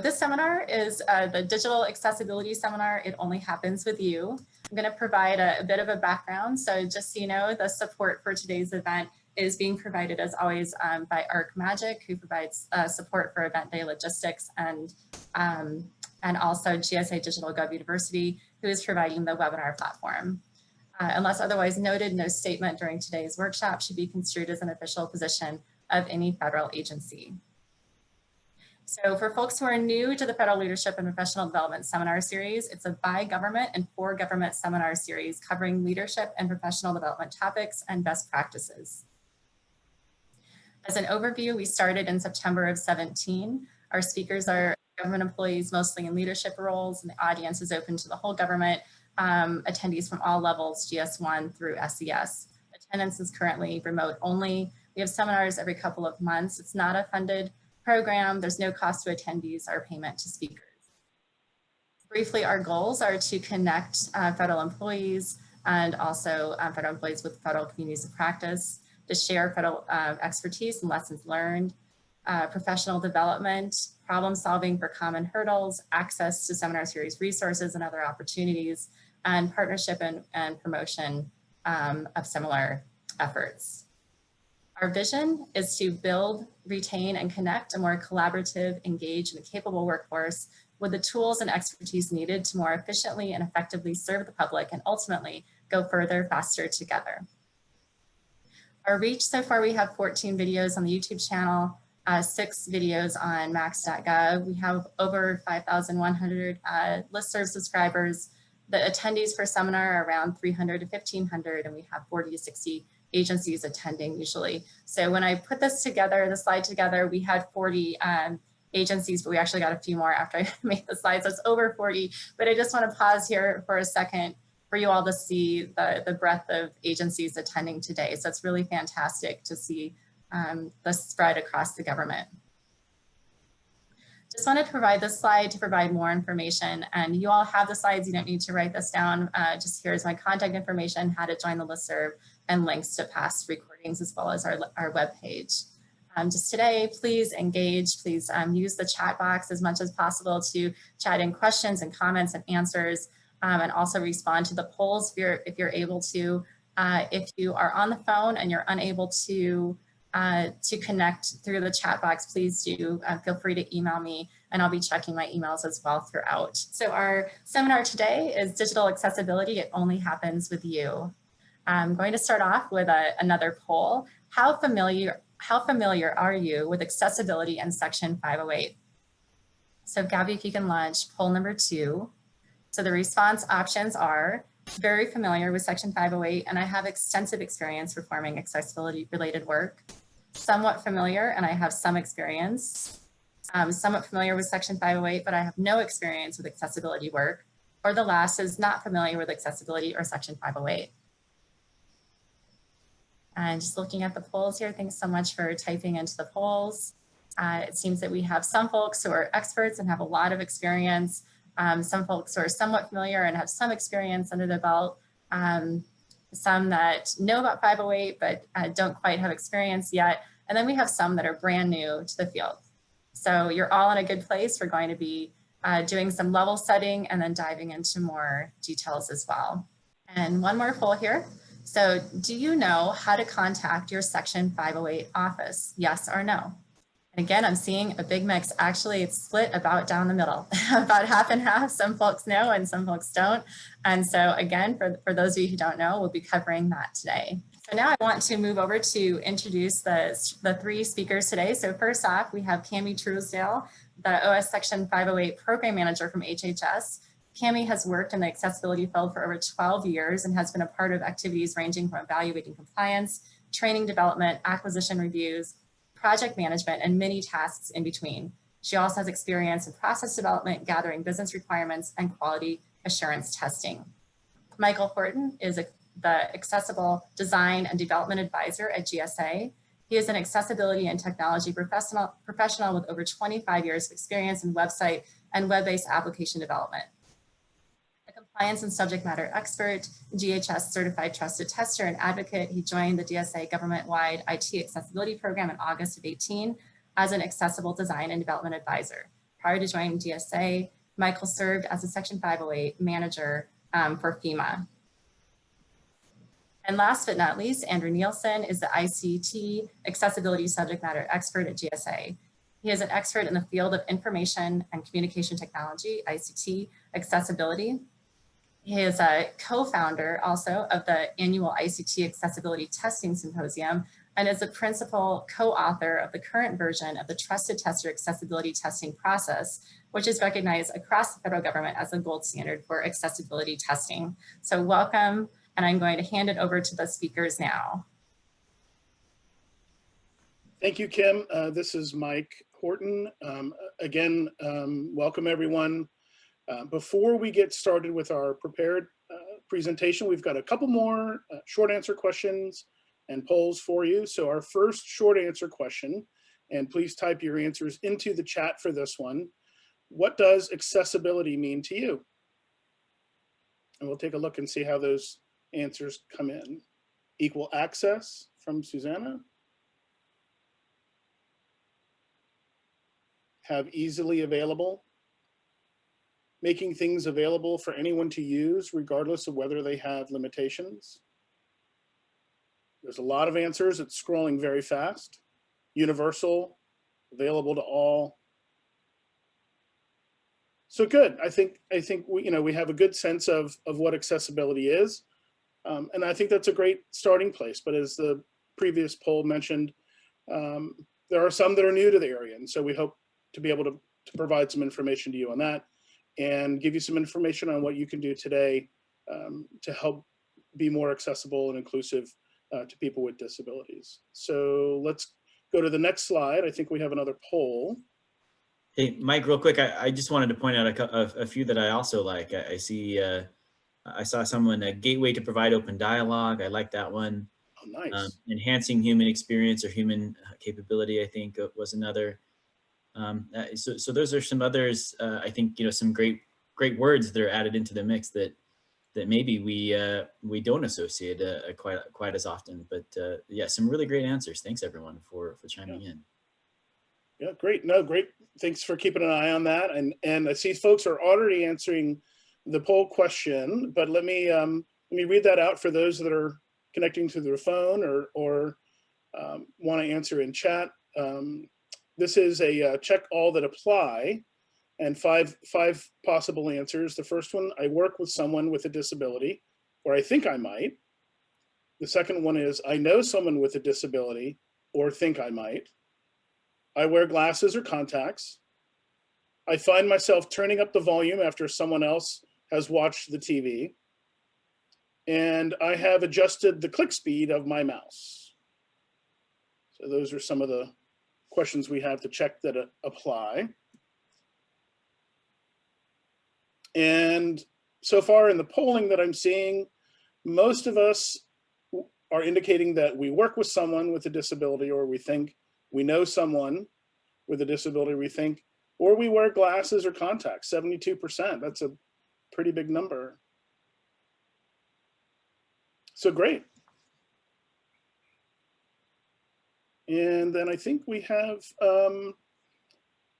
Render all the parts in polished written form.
This seminar is the Digital Accessibility Seminar. It only happens with you. I'm going to provide a bit of a background. So just so you know, the support for today's event is being provided as always by AHRQ, who provides support for event day logistics, and also GSA DigitalGov University, who is providing the webinar platform. Unless otherwise noted, no statement during today's workshop should be construed as an official position of any federal agency. So for folks who are new to the Federal Leadership and Professional Development Seminar Series, it's a by government and for government seminar series covering leadership and professional development topics and best practices. As an overview, we started in September of 17. Our speakers are government employees, mostly in leadership roles, and the audience is open to the whole government, attendees from all levels, GS1 through SES. Attendance is currently remote only. We have seminars every couple of months. It's not a funded program. There's no cost to attendees or payment to speakers. Briefly, our goals are to connect federal employees and also federal employees with federal communities of practice, to share federal expertise and lessons learned, professional development, problem solving for common hurdles, access to seminar series resources and other opportunities, and partnership and promotion of similar efforts. Our vision is to build, retain, and connect a more collaborative, engaged, and capable workforce with the tools and expertise needed to more efficiently and effectively serve the public and ultimately go further, faster together. Our reach so far, we have 14 videos on the YouTube channel, 6 videos on max.gov. We have over 5,100 listserv subscribers. The attendees per seminar are around 300 to 1,500, and we have 40 to 60 agencies attending usually. So when I put this together, the slide together, we had 40 agencies, but we actually got a few more after I made the slide, so it's over 40. But I just want to pause here for a second for you all to see the breadth of agencies attending today. So it's really fantastic to see the spread across the government. Just wanted to provide this slide to provide more information, and you all have the slides. You don't need to write this down. Just here's my contact information, how to join the listserv, and links to past recordings as well as our webpage. Just today, please engage. Please use the chat box as much as possible to chat in questions and comments and answers, and also respond to the polls if you're able to. If you are on the phone and you're unable to connect through the chat box, please do feel free to email me, and I'll be checking my emails as well throughout. So our seminar today is Digital Accessibility. It only happens with you. I'm going to start off with another poll. How familiar are you with accessibility in Section 508? So Gabby, if you can launch poll number 2. So the response options are very familiar with Section 508, and I have extensive experience performing accessibility related work. Somewhat familiar, and I have some experience. Somewhat familiar with Section 508, but I have no experience with accessibility work. Or the last is not familiar with accessibility or Section 508. And just looking at the polls here, thanks so much for typing into the polls. It seems that we have some folks who are experts and have a lot of experience. Some folks who are somewhat familiar and have some experience under their belt. Some that know about 508 but don't quite have experience yet. And then we have some that are brand new to the field. So you're all in a good place. We're going to be doing some level setting and then diving into more details as well. And one more poll here. So do you know how to contact your Section 508 office? Yes or no? And again, I'm seeing a big mix. Actually, it's split about down the middle, about half and half. Some folks know and some folks don't. And so again, for those of you who don't know, we'll be covering that today. So now I want to move over to introduce the 3 speakers today. So first off, we have Cammie Truesdell, the OS Section 508 Program Manager from HHS. Cammie has worked in the accessibility field for over 12 years and has been a part of activities ranging from evaluating compliance, training development, acquisition reviews, project management, and many tasks in between. She also has experience in process development, gathering business requirements, and quality assurance testing. Michael Horton is the Accessible Design and Development Advisor at GSA. He is an accessibility and technology professional with over 25 years of experience in website and web-based application development. Compliance and subject matter expert, GHS certified trusted tester and advocate. He joined the DSA government-wide IT accessibility program in August of 18 as an accessible design and development advisor. Prior to joining GSA, Michael served as a Section 508 manager for FEMA. And last but not least, Andrew Nielson is the ICT accessibility subject matter expert at GSA. He is an expert in the field of information and communication technology, ICT accessibility. He is a co-founder also of the annual ICT Accessibility Testing Symposium and is a principal co-author of the current version of the Trusted Tester Accessibility Testing Process, which is recognized across the federal government as a gold standard for accessibility testing. So welcome, and I'm going to hand it over to the speakers now. Thank you, Kim. This is Mike Horton. Again, welcome everyone. Before we get started with our prepared presentation, we've got a couple more short answer questions and polls for you. So our first short answer question, and please type your answers into the chat for this one. What does accessibility mean to you? And we'll take a look and see how those answers come in. Equal access from Susanna. Have easily available. Making things available for anyone to use, regardless of whether they have limitations. There's a lot of answers. It's scrolling very fast. Universal, available to all. So good. I think we have a good sense of what accessibility is, and I think that's a great starting place. But as the previous poll mentioned, there are some that are new to the area, and so we hope to be able to provide some information to you on that, and give you some information on what you can do today to help be more accessible and inclusive to people with disabilities. So let's go to the next slide. I think we have another poll. Hey, Mike, real quick, I just wanted to point out a few that I also like. I see, I saw someone, a gateway to provide open dialogue. I like that one. Oh, nice. Enhancing human experience or human capability, I think was another. So those are some others. I think some great words that are added into the mix that maybe we don't associate quite as often. But yeah, some really great answers. Thanks everyone for chiming in. Yeah, great. No, great. Thanks for keeping an eye on that. And I see folks are already answering the poll question, but let me read that out for those that are connecting to their phone or want to answer in chat. This is a check all that apply, and five possible answers. The first one, I work with someone with a disability, or I think I might. The second one is, I know someone with a disability, or think I might. I wear glasses or contacts. I find myself turning up the volume after someone else has watched the TV. And I have adjusted the click speed of my mouse. So those are some of the questions we have to check that apply. And so far in the polling that I'm seeing, most of us are indicating that we work with someone with a disability, or we think we know someone with a disability, we think, or we wear glasses or contacts, 72%. That's a pretty big number. So great. And then I think we have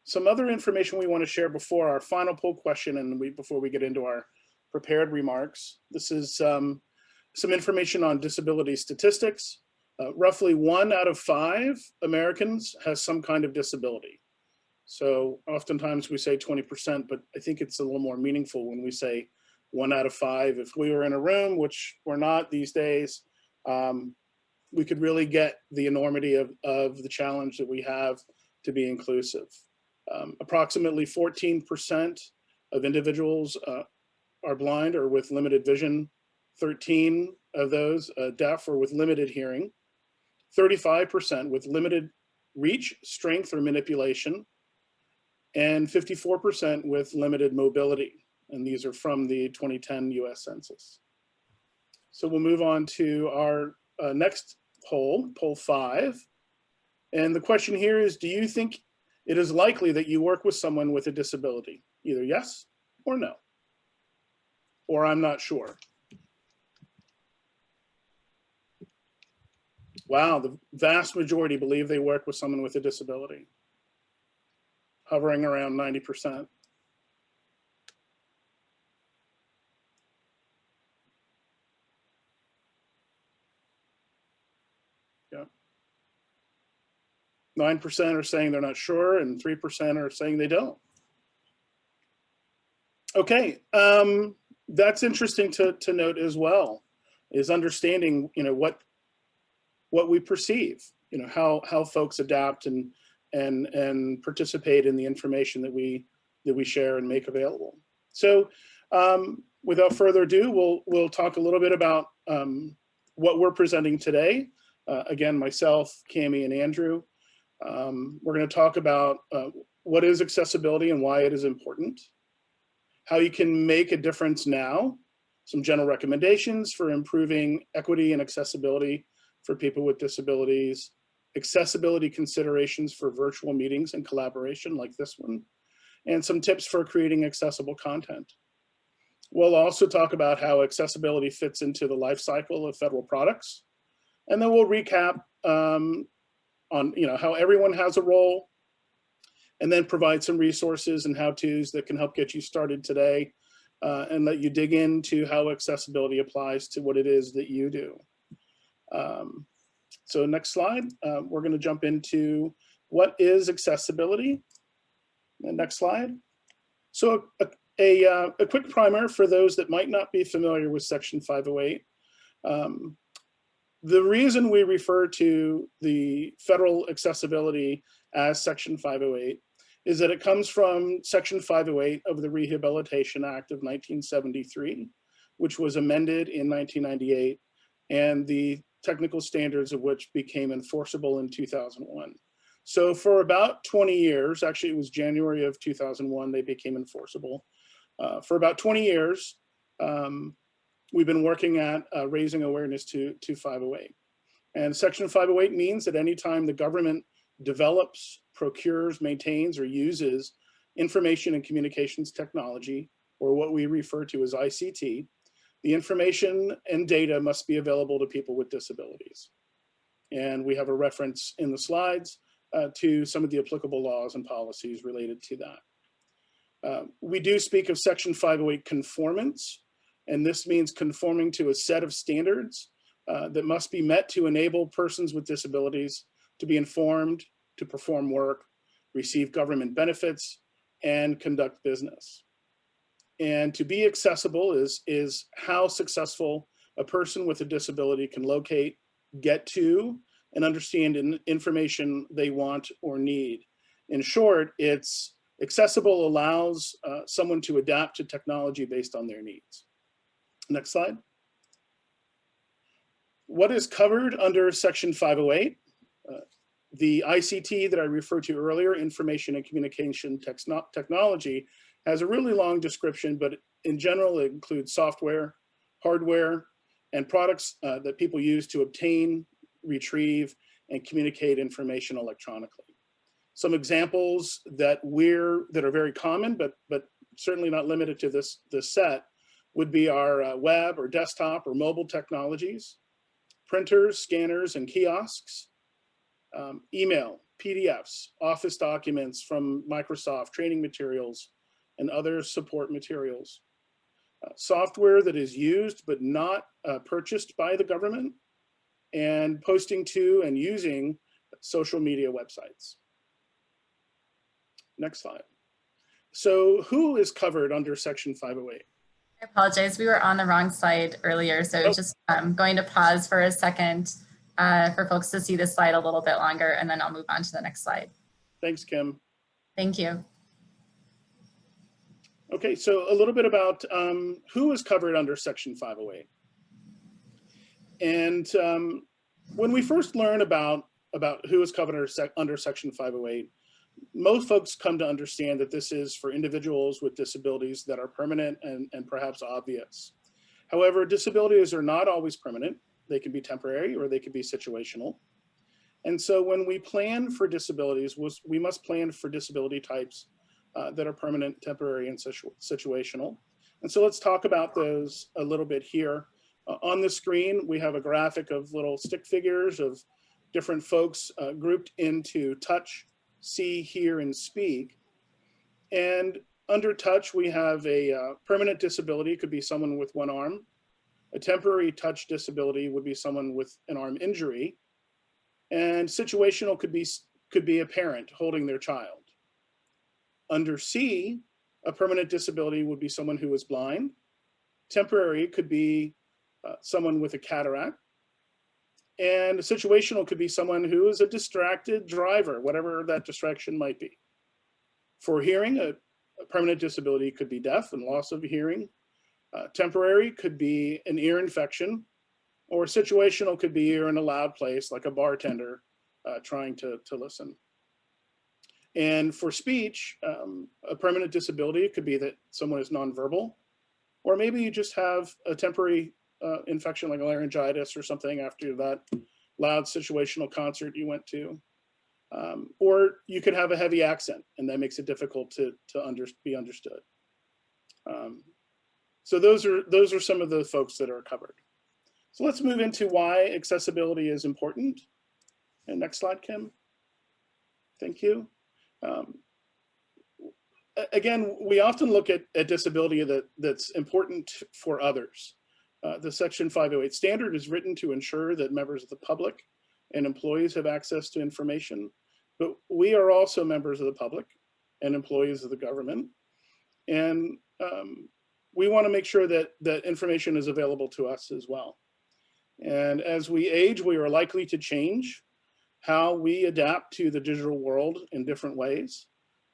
some other information we want to share before our final poll question and before we get into our prepared remarks. This is some information on disability statistics. Roughly 1 out of 5 Americans has some kind of disability. So oftentimes we say 20%, but I think it's a little more meaningful when we say 1 out of 5. If we were in a room, which we're not these days, we could really get the enormity of the challenge that we have to be inclusive. Approximately 14% of individuals are blind or with limited vision, 13 of those deaf or with limited hearing, 35% with limited reach, strength, or manipulation, and 54% with limited mobility. And these are from the 2010 US Census. So we'll move on to our next poll, poll 5. And the question here is, do you think it is likely that you work with someone with a disability? Either yes or no, or I'm not sure. Wow, the vast majority believe they work with someone with a disability. hovering around 90%. Yeah. 9% are saying they're not sure, and 3% are saying they don't. Okay, that's interesting to note as well, is understanding, you know, what we perceive, you know, how folks adapt and participate in the information that we share and make available. So without further ado, we'll talk a little bit about what we're presenting today. Again, myself, Cammie, and Andrew. We're going to talk about what is accessibility and why it is important, how you can make a difference now, some general recommendations for improving equity and accessibility for people with disabilities, accessibility considerations for virtual meetings and collaboration like this one, and some tips for creating accessible content. We'll also talk about how accessibility fits into the life cycle of federal products. And then we'll recap on, you know, how everyone has a role, and then provide some resources and how-tos that can help get you started today and let you dig into how accessibility applies to what it is that you do. So next slide, we're going to jump into what is accessibility. And next slide. So a quick primer for those that might not be familiar with Section 508. The reason we refer to the federal accessibility as Section 508 is that it comes from Section 508 of the Rehabilitation Act of 1973, which was amended in 1998, and the technical standards of which became enforceable in 2001. So for about 20 years, actually it was January of 2001, they became enforceable. For about 20 years, we've been working at raising awareness to 508. And Section 508 means that anytime the government develops, procures, maintains, or uses information and communications technology, or what we refer to as ICT, the information and data must be available to people with disabilities. And we have a reference in the slides to some of the applicable laws and policies related to that. We do speak of Section 508 conformance, and this means conforming to a set of standards that must be met to enable persons with disabilities to be informed, to perform work, receive government benefits, and conduct business. And to be accessible is how successful a person with a disability can locate, get to, and understand information they want or need. In short, it's accessible allows someone to adapt to technology based on their needs. Next slide. What is covered under Section 508? The ICT that I referred to earlier, information and communication technology, has a really long description, but in general, it includes software, hardware, and products that people use to obtain, retrieve, and communicate information electronically. Some examples that are very common, but certainly not limited to this set, would be our web or desktop or mobile technologies, printers, scanners, and kiosks, email, PDFs, office documents from Microsoft, training materials, and other support materials. Software that is used but not purchased by the government, and posting to and using social media websites. Next slide. So who is covered under Section 508? I apologize, we were on the wrong slide earlier, so just going to pause for a second for folks to see this slide a little bit longer, and then I'll move on to the next slide. Thanks, Kim. Thank you. Okay, so a little bit about who is covered under Section 508. And when we first learn about who is covered under Section 508, most folks come to understand that this is for individuals with disabilities that are permanent and perhaps obvious. However, disabilities are not always permanent. They can be temporary or they can be situational. And so when we plan for disabilities, we must plan for disability types that are permanent, temporary, and situational. And so let's talk about those a little bit here. On the screen, we have a graphic of little stick figures of different folks grouped into touch, see, hear, and speak. And under touch, we have a permanent disability. It could be someone with one arm. A temporary touch disability would be someone with an arm injury. And situational could be a parent holding their child. Under C, a permanent disability would be someone who is blind. Temporary could be someone with a cataract. And situational could be someone who is a distracted driver, whatever that distraction might be. For hearing, a permanent disability could be deaf and loss of hearing. Temporary could be an ear infection, or situational could be you're in a loud place like a bartender trying to listen. And for speech, a permanent disability could be that someone is nonverbal, or maybe you just have a temporary infection like a laryngitis or something after that loud situational concert you went to. Or you could have a heavy accent, and that makes it difficult to be understood. So those are some of the folks that are covered. So let's move into why accessibility is important. And next slide, Kim. Thank you. Again, we often look at disability that's important for others. The Section 508 standard is written to ensure that members of the public and employees have access to information, but we are also members of the public and employees of the government. And we want to make sure that information is available to us as well. And as we age, we are likely to change how we adapt to the digital world in different ways.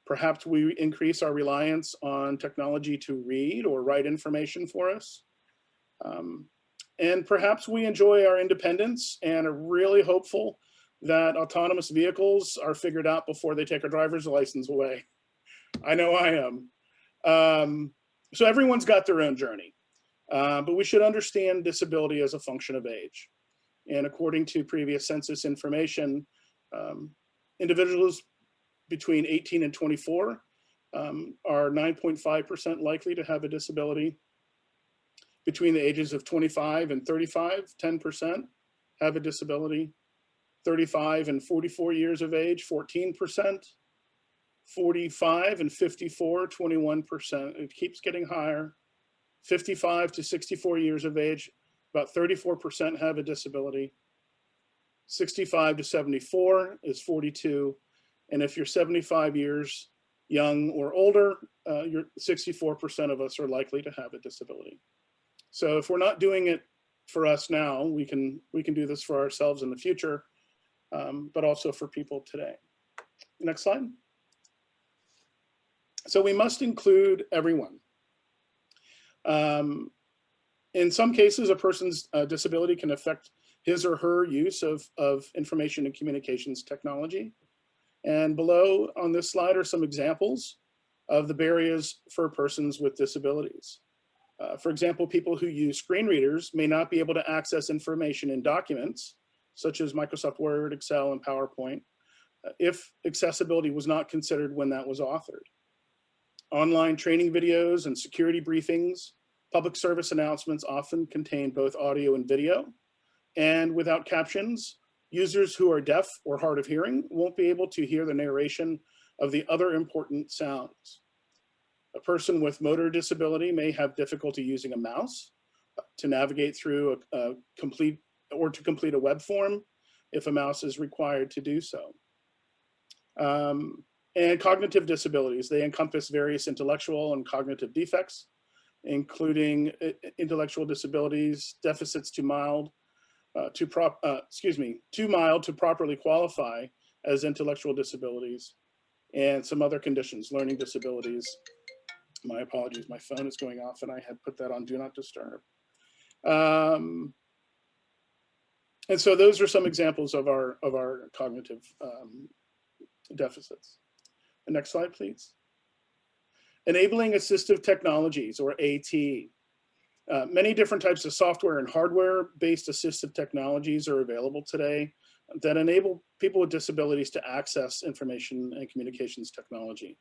Perhaps we increase our reliance on technology to read or write information for us. And perhaps we enjoy our independence and are really hopeful that autonomous vehicles are figured out before they take our driver's license away. I know I am. So everyone's got their own journey, but we should understand disability as a function of age. And according to previous census information, individuals between 18 and 24 are 9.5% likely to have a disability. Between the ages of 25 and 35, 10% have a disability. 35 and 44 years of age, 14%. 45 and 54, 21%. It keeps getting higher. 55 to 64 years of age, about 34% have a disability. 65 to 74 is 42. And if you're 75 years young or older, 64% of us are likely to have a disability. So if we're not doing it for us now, we can do this for ourselves in the future, but also for people today. Next slide. So we must include everyone. In some cases, a person's disability can affect his or her use of information and communications technology. And below on this slide are some examples of the barriers for persons with disabilities. For example, people who use screen readers may not be able to access information in documents, such as Microsoft Word, Excel, and PowerPoint, if accessibility was not considered when that was authored. Online training videos and security briefings, public service announcements often contain both audio and video. And without captions, users who are deaf or hard of hearing won't be able to hear the narration of the other important sounds. A person with motor disability may have difficulty using a mouse to navigate through to complete a web form if a mouse is required to do so. And cognitive disabilities, they encompass various intellectual and cognitive defects, including intellectual disabilities, deficits too mild to properly qualify as intellectual disabilities, and some other conditions, learning disabilities. My apologies, my phone is going off and I had put that on Do Not Disturb. And so those are some examples of our cognitive deficits. The next slide, please. Enabling assistive technologies, or AT. Many different types of software and hardware-based assistive technologies are available today that enable people with disabilities to access information and communications technology.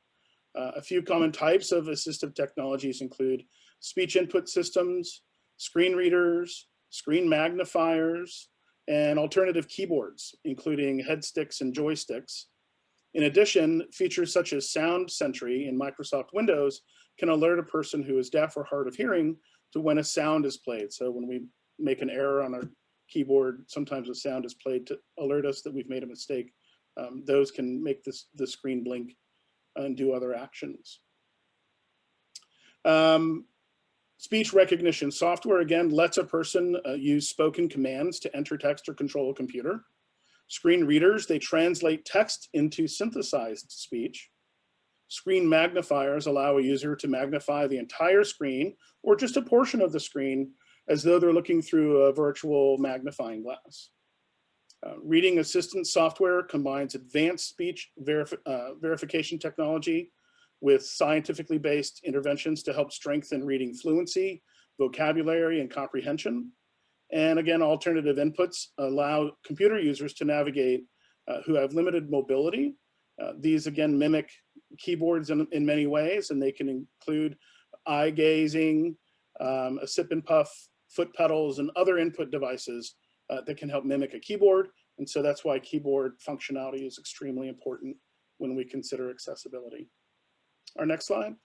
A few common types of assistive technologies include speech input systems, screen readers, screen magnifiers, and alternative keyboards, including head sticks and joysticks. In addition, features such as Sound Sentry in Microsoft Windows can alert a person who is deaf or hard of hearing to when a sound is played. So when we make an error on our keyboard, sometimes a sound is played to alert us that we've made a mistake. Those can make the screen blink and do other actions. Speech recognition software, again, lets a person use spoken commands to enter text or control a computer. Screen readers, they translate text into synthesized speech. Screen magnifiers allow a user to magnify the entire screen or just a portion of the screen as though they're looking through a virtual magnifying glass. Reading assistant software combines advanced speech verification technology with scientifically based interventions to help strengthen reading fluency, vocabulary, and comprehension. And again, alternative inputs allow computer users to navigate who have limited mobility. These again mimic keyboards in many ways, and they can include eye gazing, a sip and puff, foot pedals, and other input devices that can help mimic a keyboard. And so that's why keyboard functionality is extremely important when we consider accessibility. Our next slide.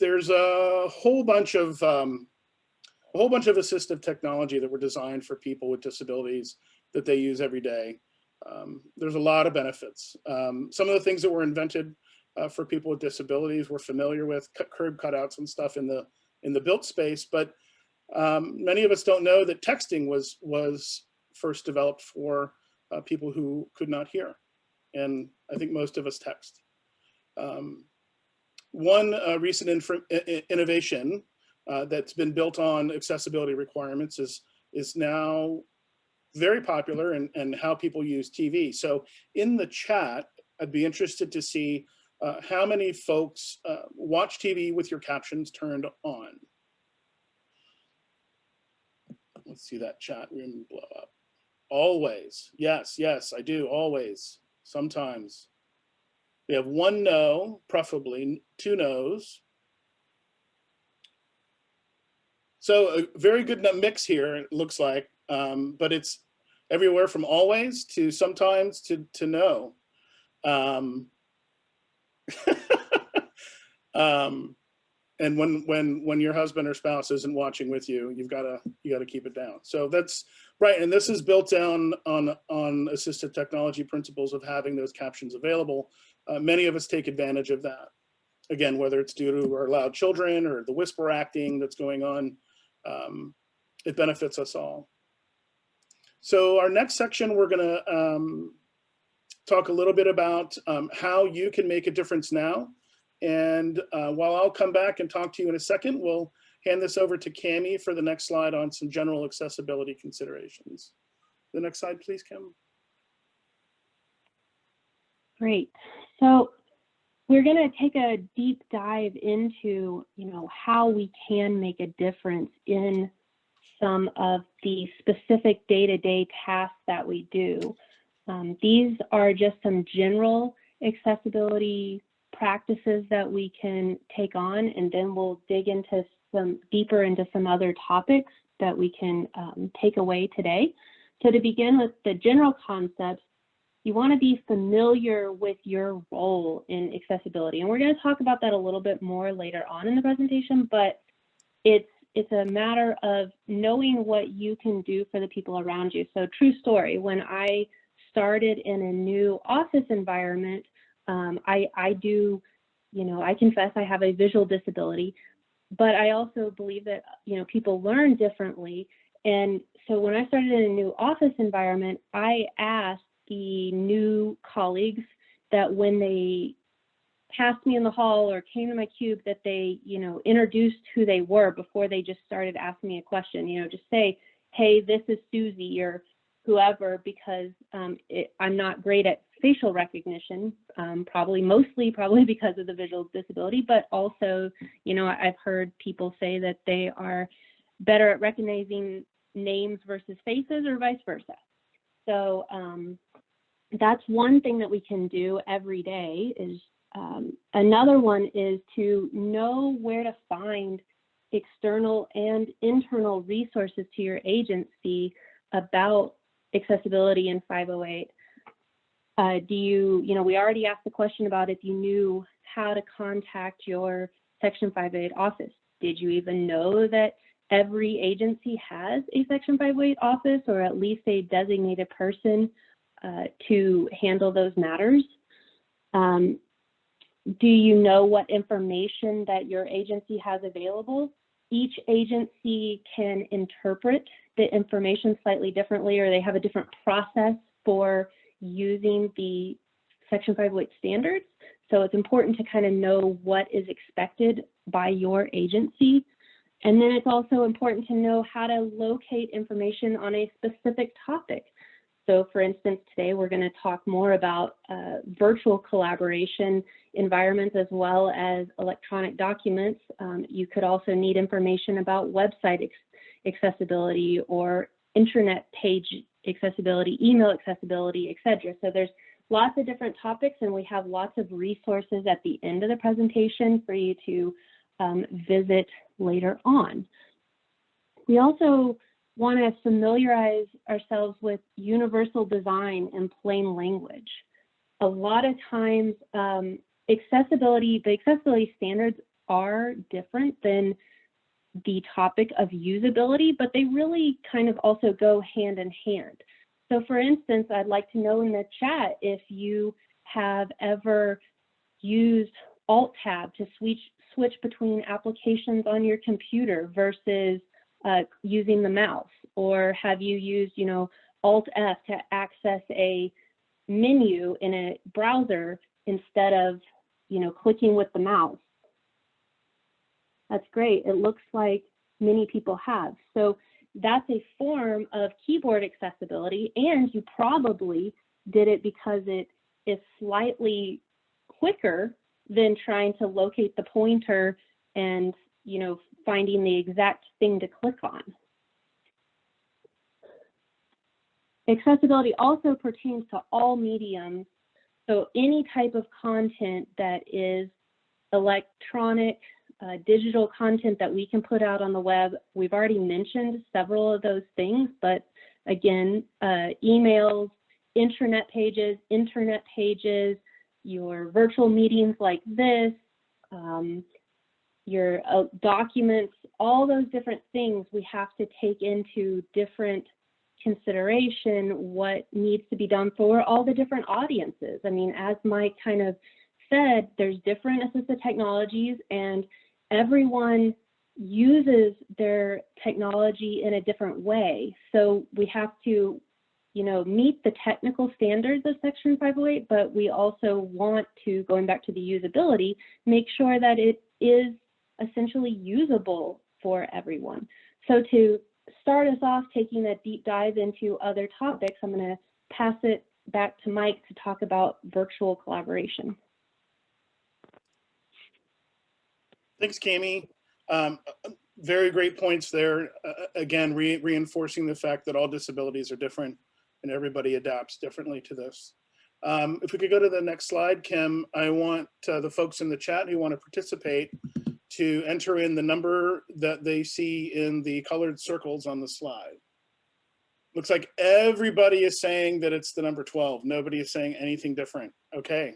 There's a whole bunch of assistive technology that were designed for people with disabilities that they use every day. There's a lot of benefits. Some of the things that were invented for people with disabilities we're familiar with, curb cutouts and stuff in the built space, but many of us don't know that texting was first developed for people who could not hear. And I think most of us text. One recent innovation that's been built on accessibility requirements is now very popular and how people use TV. So in the chat, I'd be interested to see how many folks watch TV with your captions turned on. Let's see that chat room blow up. Always, yes, I do, always, sometimes. We have one no, preferably, two no's. So a very good mix here, it looks like, but it's everywhere from always to sometimes to no. And when your husband or spouse isn't watching with you, you gotta keep it down. So that's right, and this is built down on assistive technology principles of having those captions available. Many of us take advantage of that. Again, whether it's due to our loud children or the whisper acting that's going on, it benefits us all. So our next section, we're gonna talk a little bit about how you can make a difference now. And while I'll come back and talk to you in a second, we'll hand this over to Cammie for the next slide on some general accessibility considerations. The next slide, please, Kim. Great. So we're going to take a deep dive into, how we can make a difference in some of the specific day-to-day tasks that we do. These are just some general accessibility practices that we can take on, and then we'll dig into deeper into some other topics that we can take away today. So to begin with the general concepts, you want to be familiar with your role in accessibility. And we're going to talk about that a little bit more later on in the presentation, but it's a matter of knowing what you can do for the people around you. So true story, when I started in a new office environment, I confess I have a visual disability, but I also believe that, people learn differently. And so when I started in a new office environment, I asked the new colleagues that when they passed me in the hall or came to my cube that they, introduced who they were before they just started asking me a question, just say, hey, this is Susie or whoever, because I'm not great at facial recognition, mostly because of the visual disability, but also, I've heard people say that they are better at recognizing names versus faces or vice versa. So that's one thing that we can do every day. Is another one is to know where to find external and internal resources to your agency about accessibility in 508. Do you, we already asked the question about if you knew how to contact your Section 508 office. Did you even know that every agency has a Section 508 office, or at least a designated person to handle those matters? Do you know what information that your agency has available? Each agency can interpret the information slightly differently, or they have a different process for using the Section 508 standards. So it's important to kind of know what is expected by your agency. And then it's also important to know how to locate information on a specific topic. So for instance, today we're going to talk more about virtual collaboration environments as well as electronic documents. You could also need information about website accessibility or internet page accessibility, email accessibility, etc. So there's lots of different topics, and we have lots of resources at the end of the presentation for you to visit later on. We also want to familiarize ourselves with universal design in plain language. A lot of times, the accessibility standards are different than the topic of usability, but they really kind of also go hand in hand. So for instance, I'd like to know in the chat if you have ever used Alt-Tab to switch between applications on your computer versus using the mouse, or have you used, Alt-F to access a menu in a browser instead of, clicking with the mouse? That's great. It looks like many people have. So that's a form of keyboard accessibility, and you probably did it because it is slightly quicker than trying to locate the pointer and, finding the exact thing to click on. Accessibility also pertains to all mediums. So any type of content that is electronic, digital content that we can put out on the web. We've already mentioned several of those things, but again, emails, internet pages, your virtual meetings like this, your documents, all those different things we have to take into different consideration what needs to be done for all the different audiences. I mean, as Mike kind of said, there's different assistive technologies, and everyone uses their technology in a different way. So we have to, meet the technical standards of Section 508, but we also want to, going back to the usability, make sure that it is essentially usable for everyone. So to start us off taking a deep dive into other topics, I'm going to pass it back to Mike to talk about virtual collaboration. Thanks, Cammie. Very great points there. Again, reinforcing the fact that all disabilities are different and everybody adapts differently to this. If we could go to the next slide, Kim, I want the folks in the chat who want to participate to enter in the number that they see in the colored circles on the slide. Looks like everybody is saying that it's the number 12. Nobody is saying anything different. Okay,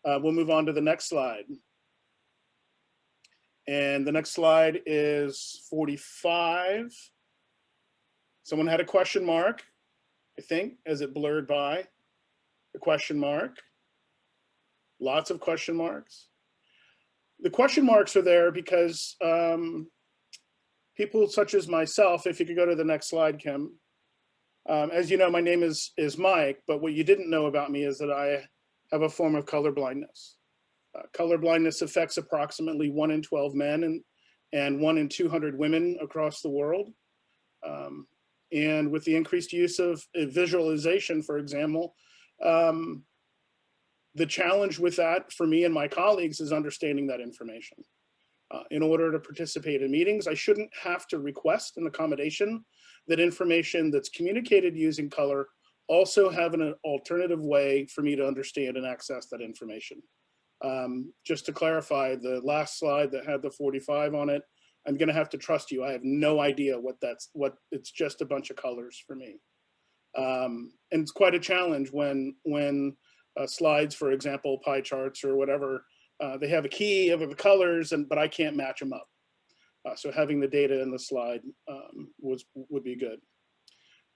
we'll move on to the next slide. And the next slide is 45. Someone had a question mark, I think, as it blurred by. A question mark. Lots of question marks. The question marks are there because people such as myself, if you could go to the next slide, Kim. As you know, my name is Mike, but what you didn't know about me is that I have a form of color blindness. Color blindness affects approximately 1 in 12 men and 1 in 200 women across the world. And with the increased use of visualization, for example, the challenge with that for me and my colleagues is understanding that information. In order to participate in meetings, I shouldn't have to request an accommodation that information that's communicated using color also have an alternative way for me to understand and access that information. Just to clarify, the last slide that had the 45 on it, I'm gonna have to trust you. I have no idea what it's just a bunch of colors for me. And it's quite a challenge when slides, for example, pie charts or whatever. They have a key of the colors, but I can't match them up. So having the data in the slide would be good.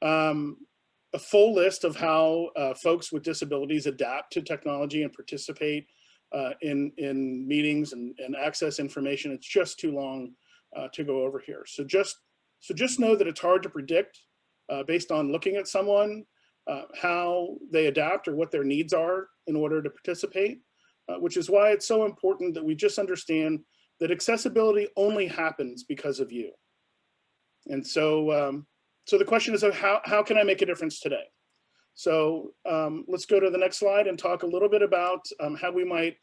A full list of how folks with disabilities adapt to technology and participate in meetings and access information. It's just too long to go over here. So just know that it's hard to predict based on looking at someone how they adapt or what their needs are in order to participate, which is why it's so important that we just understand that accessibility only happens because of you. And so, so the question is, how can I make a difference today? So let's go to the next slide and talk a little bit about how we might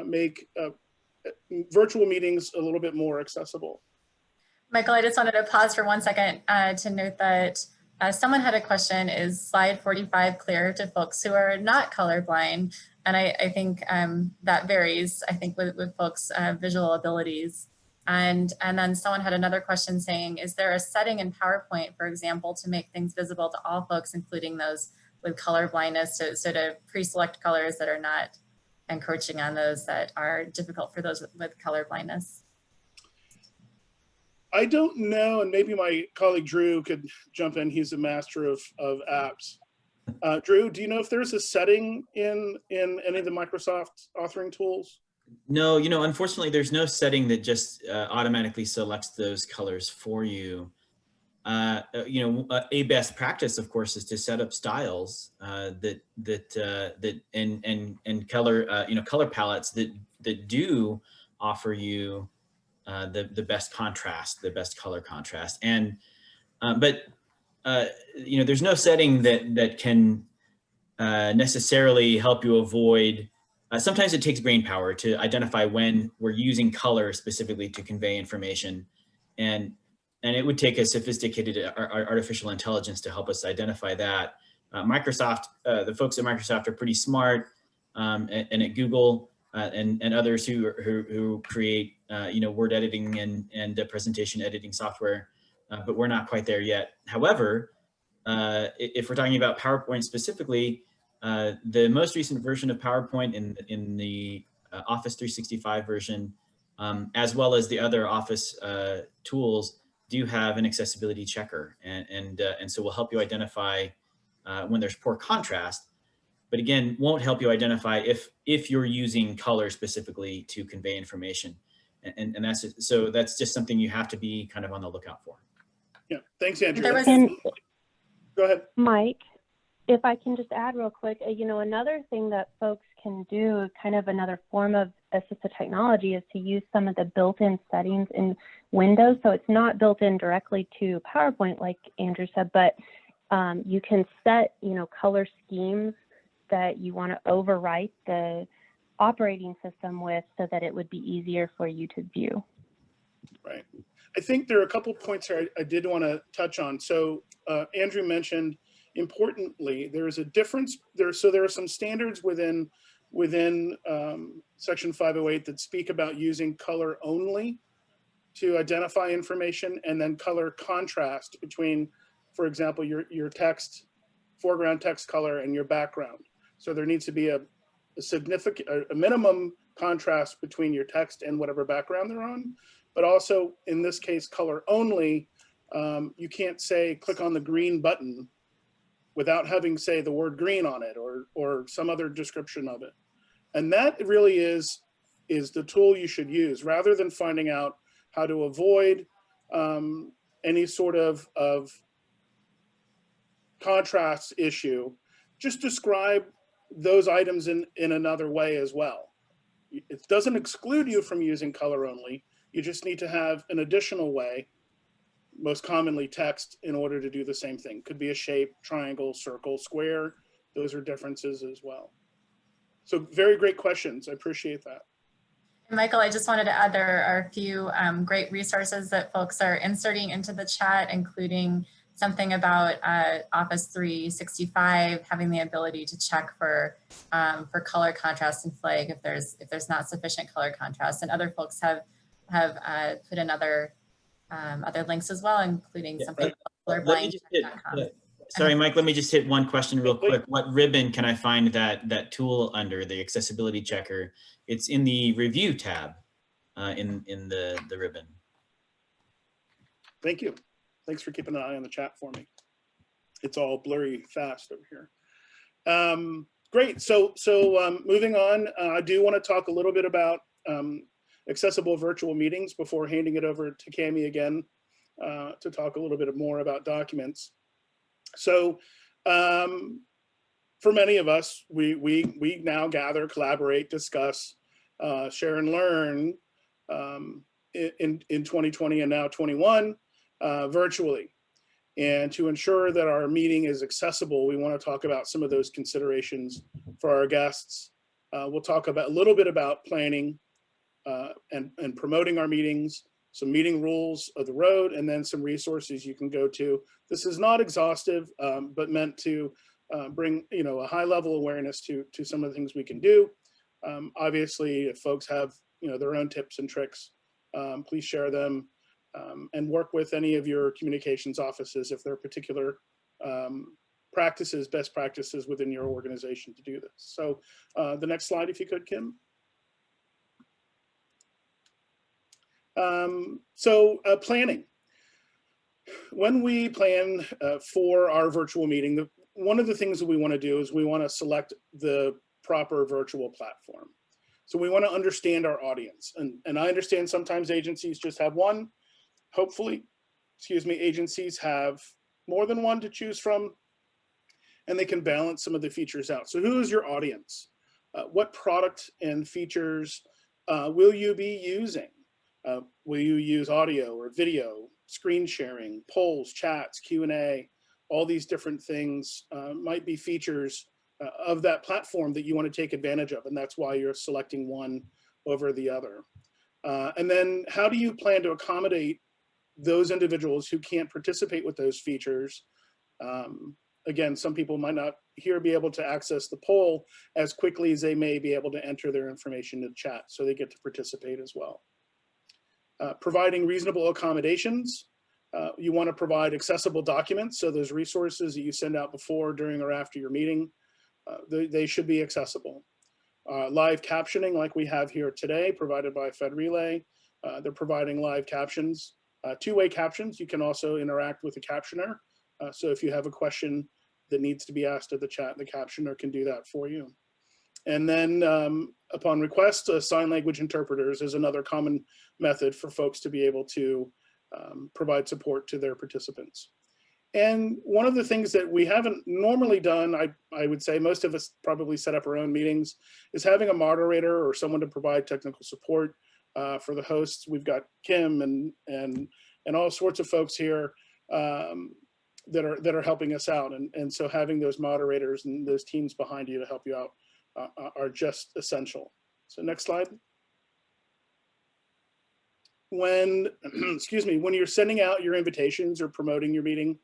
make virtual meetings a little bit more accessible. Michael, I just wanted to pause for 1 second to note that someone had a question, is slide 45 clear to folks who are not colorblind? And I think that varies, I think, with folks' visual abilities. And then someone had another question saying, is there a setting in PowerPoint, for example, to make things visible to all folks, including those with color blindness, so to pre-select colors that are not encroaching on those that are difficult for those with color blindness? I don't know, and maybe my colleague Drew could jump in. He's a master of apps. Drew, do you know if there's a setting in any of the Microsoft authoring tools? No, unfortunately, there's no setting that just automatically selects those colors for you. A best practice, of course, is to set up styles that color palettes that do offer you the best contrast, the best color contrast. And there's no setting that can necessarily help you avoid. Sometimes it takes brain power to identify when we're using color specifically to convey information, and it would take a sophisticated artificial intelligence to help us identify that. Microsoft, the folks at Microsoft are pretty smart, and at Google and others who create word editing and presentation editing software, but we're not quite there yet. However, if we're talking about PowerPoint specifically, the most recent version of PowerPoint in the Office 365 version, as well as the other Office tools, do have an accessibility checker, and so will help you identify when there's poor contrast, but again, won't help you identify if you're using color specifically to convey information, and that's just something you have to be kind of on the lookout for. Yeah, thanks, Andrew. Go ahead, Mike. If I can just add real quick, another thing that folks can do, kind of another form of assistive technology, is to use some of the built-in settings in Windows. So it's not built in directly to PowerPoint, like Andrew said, but you can set, color schemes that you want to overwrite the operating system with, so that it would be easier for you to view. Right. I think there are a couple points here I did want to touch on. So Andrew mentioned, importantly, there is a difference there. So there are some standards within Section 508 that speak about using color only to identify information, and then color contrast between, for example, your text, foreground text color, and your background. So there needs to be a minimum contrast between your text and whatever background they're on. But also, in this case, color only, you can't say click on the green button without having, say, the word green on it or some other description of it. And that really is the tool you should use, rather than finding out how to avoid any sort of contrast issue. Just describe those items in another way as well. It doesn't exclude you from using color only. You just need to have an additional way, most commonly text, in order to do the same thing. Could be a shape, triangle, circle, square. Those are differences as well. So very great questions. I appreciate that. Michael, I just wanted to add there are a few great resources that folks are inserting into the chat, including something about Office 365 having the ability to check for color contrast and flag if there's not sufficient color contrast. And other folks have put in other links as well, including something colorblind.com. Sorry, Mike, let me just hit one question real Please. quick. What ribbon can I find that tool under, the accessibility checker? It's in the review tab in the ribbon. Thank you. Thanks for keeping an eye on the chat for me. It's all blurry fast over here. Great. So moving on, I do want to talk a little bit about accessible virtual meetings before handing it over to Cammie again to talk a little bit more about documents. So for many of us, we now gather, collaborate, discuss, share and learn in 2020 and now 21 virtually. And to ensure that our meeting is accessible, we want to talk about some of those considerations for our guests. We'll talk about a little bit about planning and promoting our meetings, some meeting rules of the road, and then some resources you can go to. This is not exhaustive, but meant to bring a high level awareness to some of the things we can do. Obviously, if folks have their own tips and tricks, please share them. And work with any of your communications offices if there are particular practices, best practices within your organization to do this. So the next slide, if you could, Kim. Planning. When we plan for our virtual meeting, one of the things that we want to do is we want to select the proper virtual platform. So we want to understand our audience. And I understand sometimes agencies just have one. Hopefully, agencies have more than one to choose from, and they can balance some of the features out. So who is your audience? What product and features will you be using? Will you use audio or video, screen sharing, polls, chats, Q&A? All these different things might be features of that platform that you want to take advantage of, and that's why you're selecting one over the other. And then how do you plan to accommodate those individuals who can't participate with those features? Again, some people might not be able to access the poll as quickly as they may be able to enter their information in chat, so they get to participate as well. Providing reasonable accommodations. You want to provide accessible documents, so those resources that you send out before, during, or after your meeting, they should be accessible. Live captioning, like we have here today, provided by FedRelay. They're providing live captions. Two-way captions. You can also interact with the captioner. So if you have a question that needs to be asked of the chat, the captioner can do that for you. And then upon request, sign language interpreters is another common method for folks to be able to provide support to their participants. And one of the things that we haven't normally done, I would say most of us probably set up our own meetings, is having a moderator or someone to provide technical support for the hosts. We've got Kim and all sorts of folks here that are helping us out. And so having those moderators and those teams behind you to help you out are just essential. So next slide. When, excuse me, when you're sending out your invitations or promoting your meeting,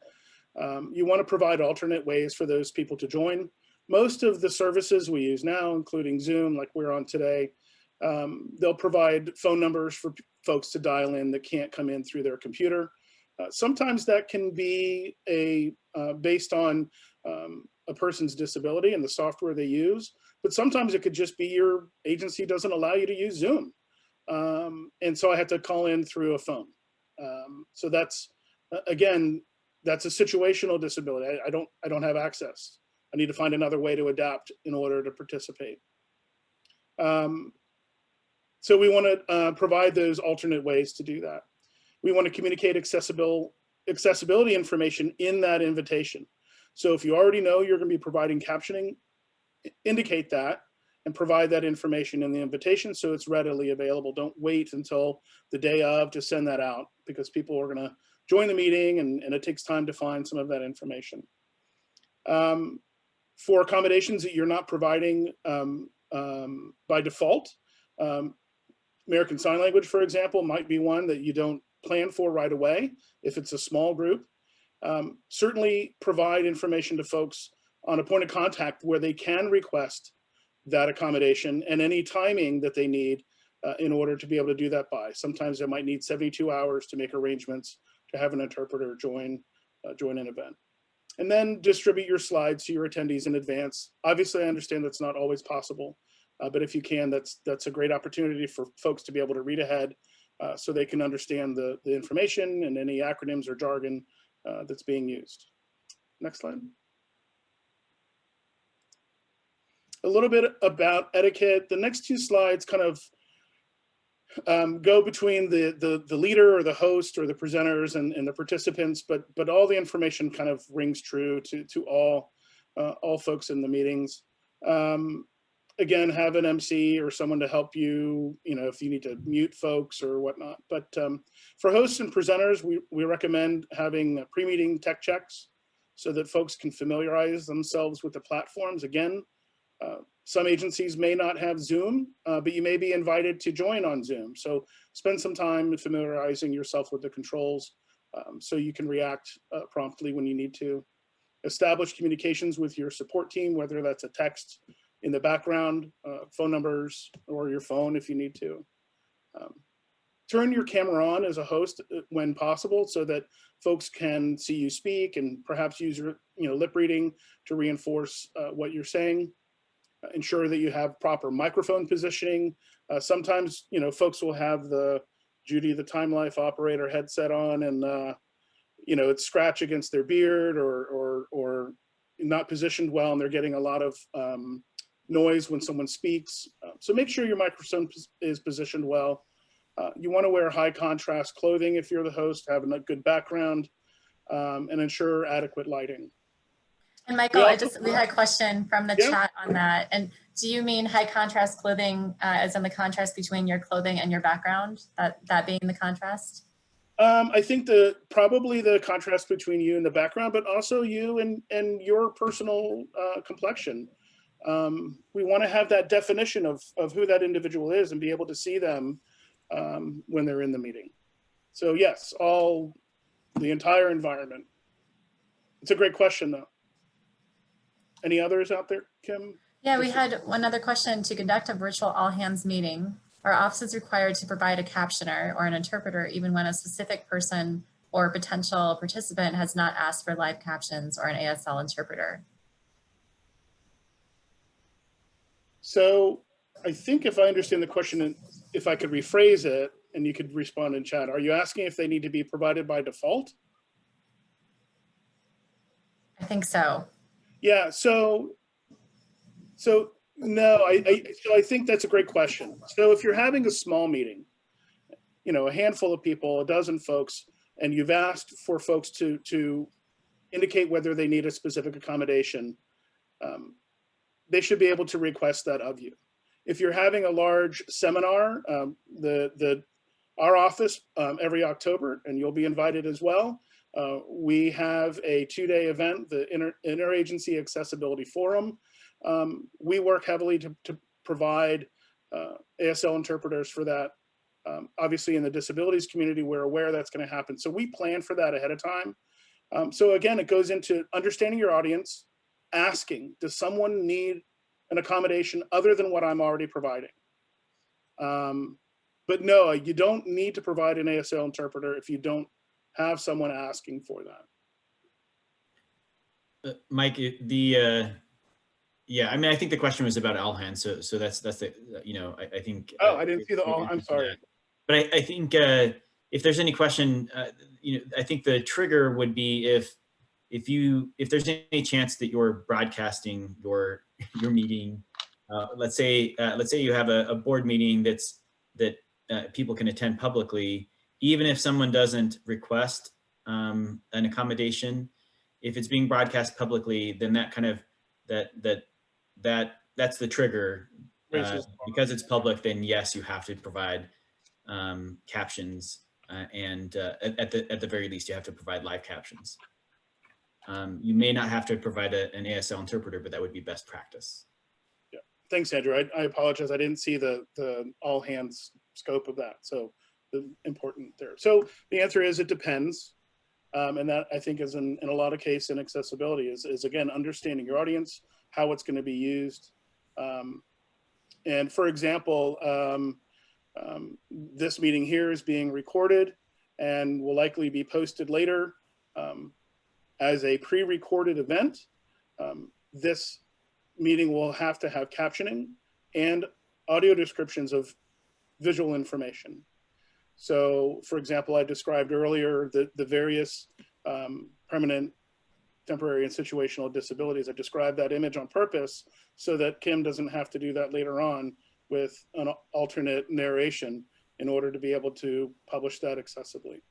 you want to provide alternate ways for those people to join. Most of the services we use now, including Zoom, like we're on today, they'll provide phone numbers for folks to dial in that can't come in through their computer. Sometimes that can be based on a person's disability and the software they use, but sometimes it could just be your agency doesn't allow you to use Zoom. And so I have to call in through a phone. So that's, again, that's a situational disability. I don't have access. I need to find another way to adapt in order to participate. So we want to provide those alternate ways to do that. We want to communicate accessibility information in that invitation. So if you already know you're going to be providing captioning, indicate that and provide that information in the invitation so it's readily available. Don't wait until the day of to send that out, because people are going to join the meeting and it takes time to find some of that information. For accommodations that you're not providing by default, American Sign Language, for example, might be one that you don't plan for right away if it's a small group. Certainly provide information to folks on a point of contact where they can request that accommodation and any timing that they need in order to be able to do that by. Sometimes they might need 72 hours to make arrangements to have an interpreter join an event. and then distribute your slides to your attendees in advance. Obviously, I understand that's not always possible, but if you can, that's a great opportunity for folks to be able to read ahead so they can understand the information and any acronyms or jargon that's being used. Next slide. A little bit about etiquette. The next two slides kind of go between the leader or the host or the presenters and the participants, but all the information kind of rings true to all folks in the meetings. Again, have an MC or someone to help you, if you need to mute folks or whatnot. But for hosts and presenters, we recommend having pre-meeting tech checks so that folks can familiarize themselves with the platforms. Again, some agencies may not have Zoom, but you may be invited to join on Zoom. So spend some time familiarizing yourself with the controls so you can react promptly when you need to. Establish communications with your support team, whether that's a text in the background, phone numbers, or your phone if you need to. Turn your camera on as a host when possible so that folks can see you speak and perhaps use your lip reading to reinforce what you're saying. Ensure that you have proper microphone positioning. Sometimes, folks will have the Judy the Time Life operator headset on and, it's scratch against their beard or not positioned well, and they're getting a lot of noise when someone speaks. So make sure your microphone is positioned well. You want to wear high contrast clothing if you're the host, have a good background, and ensure adequate lighting. And Michael, we had a question from the chat on that. And do you mean high contrast clothing as in the contrast between your clothing and your background, that being the contrast? I think probably the contrast between you and the background, but also you and your personal complexion. We want to have that definition of who that individual is and be able to see them when they're in the meeting. So yes, the entire environment. It's a great question though. Any others out there, Kim? Yeah, we had one other question. To conduct a virtual all-hands meeting, are offices required to provide a captioner or an interpreter even when a specific person or potential participant has not asked for live captions or an ASL interpreter? So I think if I understand the question, and if I could rephrase it and you could respond in chat, are you asking if they need to be provided by default? I think so. Yeah, so no, I think that's a great question. So if you're having a small meeting, a handful of people, a dozen folks, and you've asked for folks to indicate whether they need a specific accommodation, they should be able to request that of you. If you're having a large seminar, our office every October, and you'll be invited as well, we have a 2-day event, the Interagency Accessibility Forum. We work heavily to provide ASL interpreters for that. Obviously in the disabilities community, we're aware that's going to happen. So we plan for that ahead of time. So again, it goes into understanding your audience, asking, does someone need an accommodation other than what I'm already providing? But no, you don't need to provide an ASL interpreter if you don't have someone asking for that. Mike, yeah, I mean, I think the question was about all hands. So that's the, I think. Oh, I didn't see the all, I'm sorry. But I think if there's any question, I think the trigger would be if there's any chance that you're broadcasting your meeting, let's say you have a board meeting that people can attend publicly, even if someone doesn't request an accommodation, if it's being broadcast publicly, then that kind of that's the trigger. Because it's public, then yes, you have to provide captions, and at the very least, you have to provide live captions. You may not have to provide an ASL interpreter, but that would be best practice. Yeah, thanks, Andrew. I apologize. I didn't see the all hands scope of that. So important there. So the answer is it depends. And that I think is in a lot of cases in accessibility is again, understanding your audience, how it's going to be used. And for example, this meeting here is being recorded and will likely be posted later. as a pre-recorded event, this meeting will have to have captioning and audio descriptions of visual information. So, for example, I described earlier the various permanent, temporary, and situational disabilities. I described that image on purpose so that Kim doesn't have to do that later on with an alternate narration in order to be able to publish that accessibly.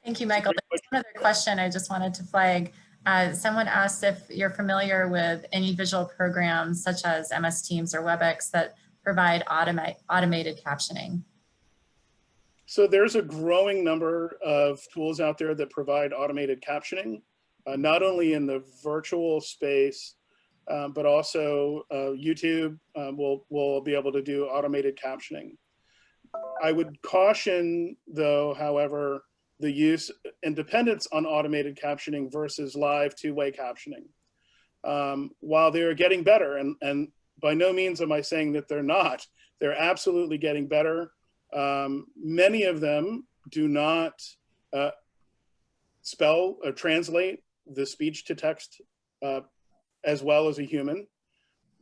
Thank you, Michael. There's one other question I just wanted to flag. Someone asked if you're familiar with any visual programs such as MS Teams or WebEx that provide automated captioning. So there's a growing number of tools out there that provide automated captioning, not only in the virtual space, but also YouTube will be able to do automated captioning. I would caution, though, however, the use and dependence on automated captioning versus live two-way captioning. While they're getting better, and by no means am I saying that they're not, they're absolutely getting better. Many of them do not spell or translate the speech to text as well as a human.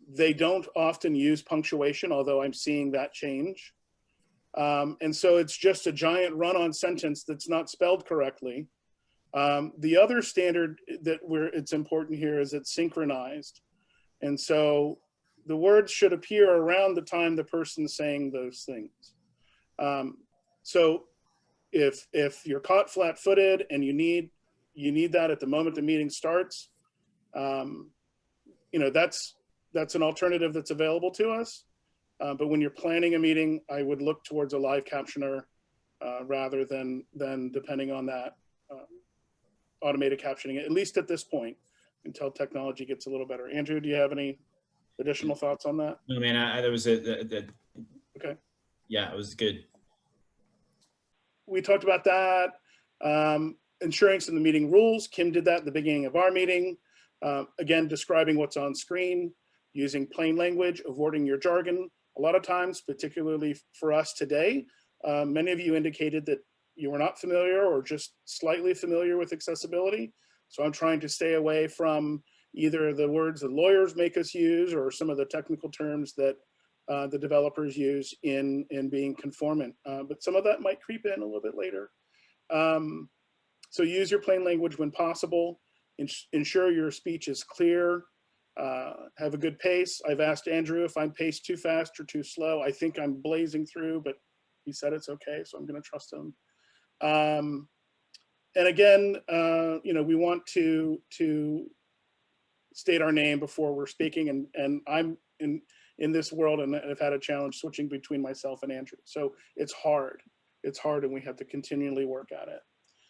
They don't often use punctuation, although I'm seeing that change. And so it's just a giant run-on sentence that's not spelled correctly. The other standard that it's important here is it's synchronized. And so the words should appear around the time the person's saying those things. So if you're caught flat-footed and you need that at the moment the meeting starts, you know, that's an alternative that's available to us. But when you're planning a meeting, I would look towards a live captioner rather than depending on that automated captioning, at least at this point, until technology gets a little better. Andrew, do you have any additional thoughts on that? No, man, that was it. Okay. Yeah, it was good. We talked about that. Ensuring some of the meeting rules. Kim did that at the beginning of our meeting. Again, describing what's on screen, using plain language, avoiding your jargon. A lot of times, particularly for us today, many of you indicated that you were not familiar or just slightly familiar with accessibility. So I'm trying to stay away from either the words that lawyers make us use or some of the technical terms that the developers use in being conformant. But some of that might creep in a little bit later. So use your plain language when possible. Ensure your speech is clear. Have a good pace. I've asked Andrew if I'm paced too fast or too slow. I think I'm blazing through, but he said it's okay, so I'm going to trust him. And again, you know, we want to state our name before we're speaking, and I'm in this world, and I've had a challenge switching between myself and Andrew. So it's hard, and we have to continually work at it.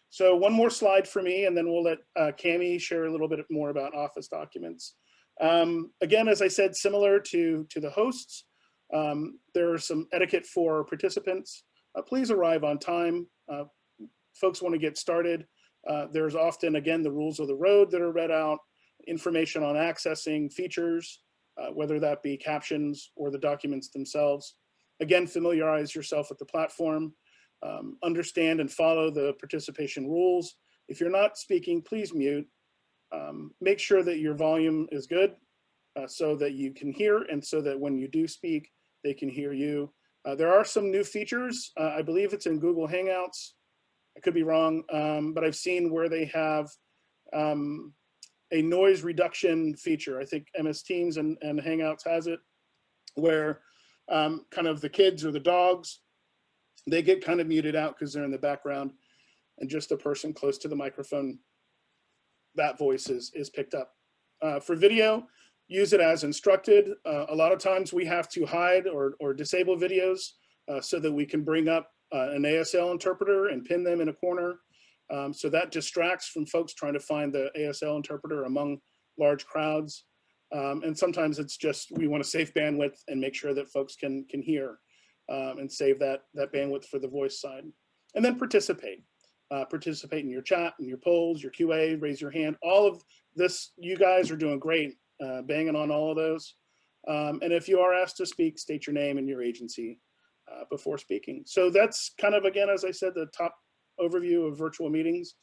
So one more slide for me, and then we'll let Cammie share a little bit more about Office documents. Again, as I said, similar to the hosts, there are some etiquette for participants. Please arrive on time. Folks want to get started. There's often, again, the rules of the road that are read out, information on accessing features, whether that be captions or the documents themselves. Again, familiarize yourself with the platform. Understand and follow the participation rules. If you're not speaking, please mute. Make sure that your volume is good so that you can hear, and so that when you do speak, they can hear you. There are some new features. I believe it's in Google Hangouts. I could be wrong, but I've seen where they have a noise reduction feature. I think MS Teams and Hangouts has it, where kind of the kids or the dogs, they get kind of muted out because they're in the background, and just the person close to the microphone, that voice is picked up. For video, use it as instructed. A lot of times we have to hide or disable videos so that we can bring up an ASL interpreter and pin them in a corner. So that distracts from folks trying to find the ASL interpreter among large crowds. And sometimes it's just, we want to save bandwidth and make sure that folks can hear and save that bandwidth for the voice side. And then participate. Participate in your chat, in your polls, your QA, raise your hand. All of this, you guys are doing great, banging on all of those. And if you are asked to speak, state your name and your agency before speaking. So that's kind of, again, as I said, the top overview of virtual meetings.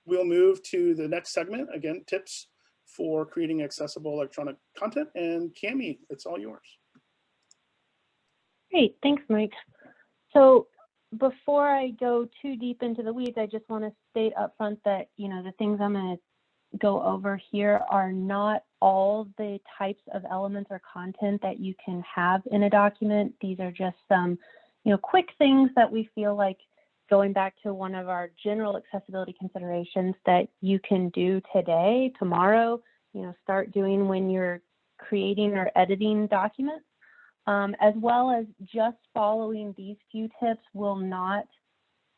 We'll move to the next segment, again, tips for creating accessible electronic content. And Cammie, it's all yours. Great, thanks, Mike. So before I go too deep into the weeds, I just want to state up front that, the things I'm going to go over here are not all the types of elements or content that you can have in a document. These are just some, quick things that we feel like, going back to one of our general accessibility considerations, that you can do today, tomorrow, start doing when you're creating or editing documents. As well as just following these few tips will not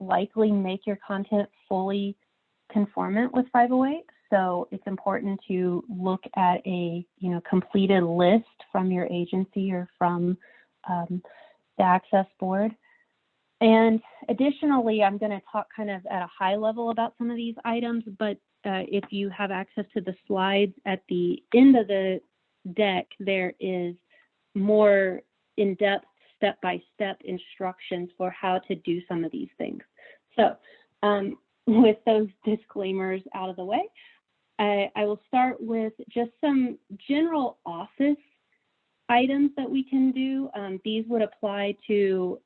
likely make your content fully conformant with 508. So it's important to look at a completed list from your agency or from the Access Board. And additionally, I'm going to talk kind of at a high level about some of these items, but if you have access to the slides at the end of the deck, there is more in-depth step-by-step instructions for how to do some of these things. So with those disclaimers out of the way, I will start with just some general office items that we can do. These would apply to,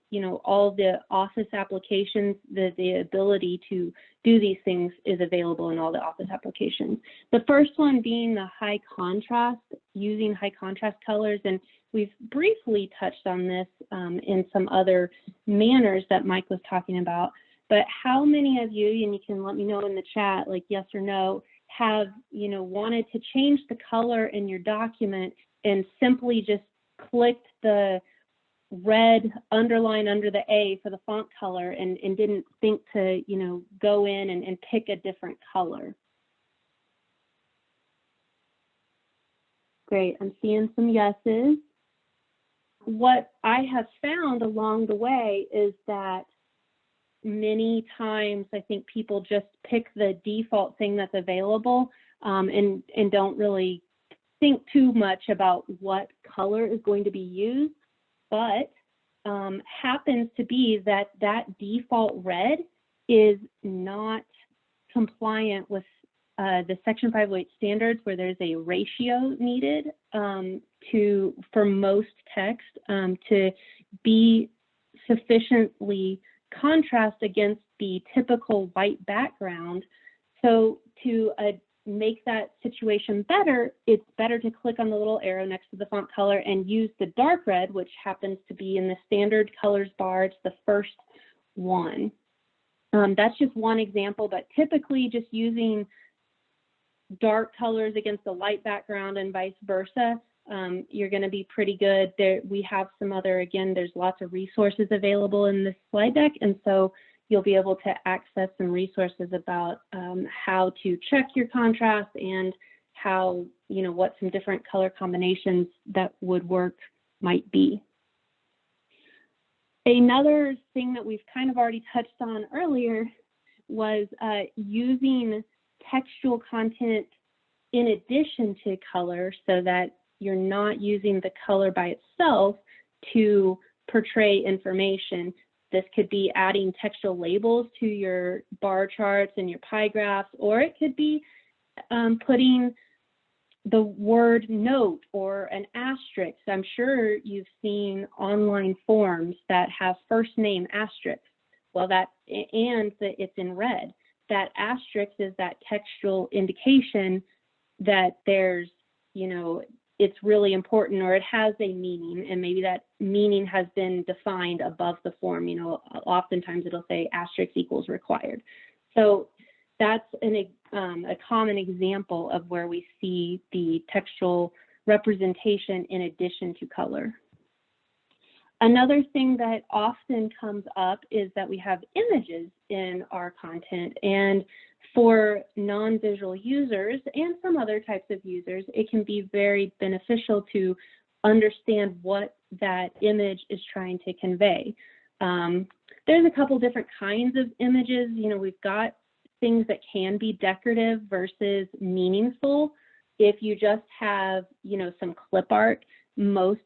all the office applications. The ability to do these things is available in all the office applications. The first one being the high contrast, using high contrast colors. And we've briefly touched on this in some other manners that Mike was talking about. But how many of you, and you can let me know in the chat, like yes or no, have, wanted to change the color in your document and simply just clicked the red underline under the A for the font color and didn't think to, go in and pick a different color? Great, I'm seeing some yeses. What I have found along the way is that many times I think people just pick the default thing that's available and don't really think too much about what color is going to be used, but happens to be that default red is not compliant with the Section 508 standards, where there's a ratio needed for most text to be sufficiently contrast against the typical white background. So to make that situation better, it's better to click on the little arrow next to the font color and use the dark red, which happens to be in the standard colors bar. It's the first one. That's just one example, but typically just using dark colors against a light background and vice versa, you're going to be pretty good. There, we have some other, again, there's lots of resources available in this slide deck, and so you'll be able to access some resources about how to check your contrast and how, what some different color combinations that would work might be. Another thing that we've kind of already touched on earlier was using textual content in addition to color, so that you're not using the color by itself to portray information. This could be adding textual labels to your bar charts and your pie graphs, or it could be putting the word note or an asterisk. I'm sure you've seen online forms that have first name asterisk. Well, it's in red. That asterisk is that textual indication that there's, it's really important, or it has a meaning, and maybe that meaning has been defined above the form. Oftentimes it'll say asterisk equals required. So that's a common example of where we see the textual representation in addition to color. Another thing that often comes up is that we have images in our content, and for non-visual users and some other types of users, it can be very beneficial to understand what that image is trying to convey. There's a couple different kinds of images. We've got things that can be decorative versus meaningful. If you just have, some clip art, most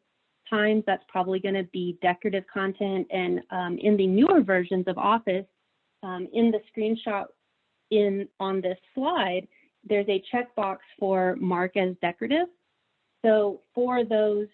times that's probably going to be decorative content. And in the newer versions of Office, in the screenshot on this slide, there's a checkbox for mark as decorative. So for those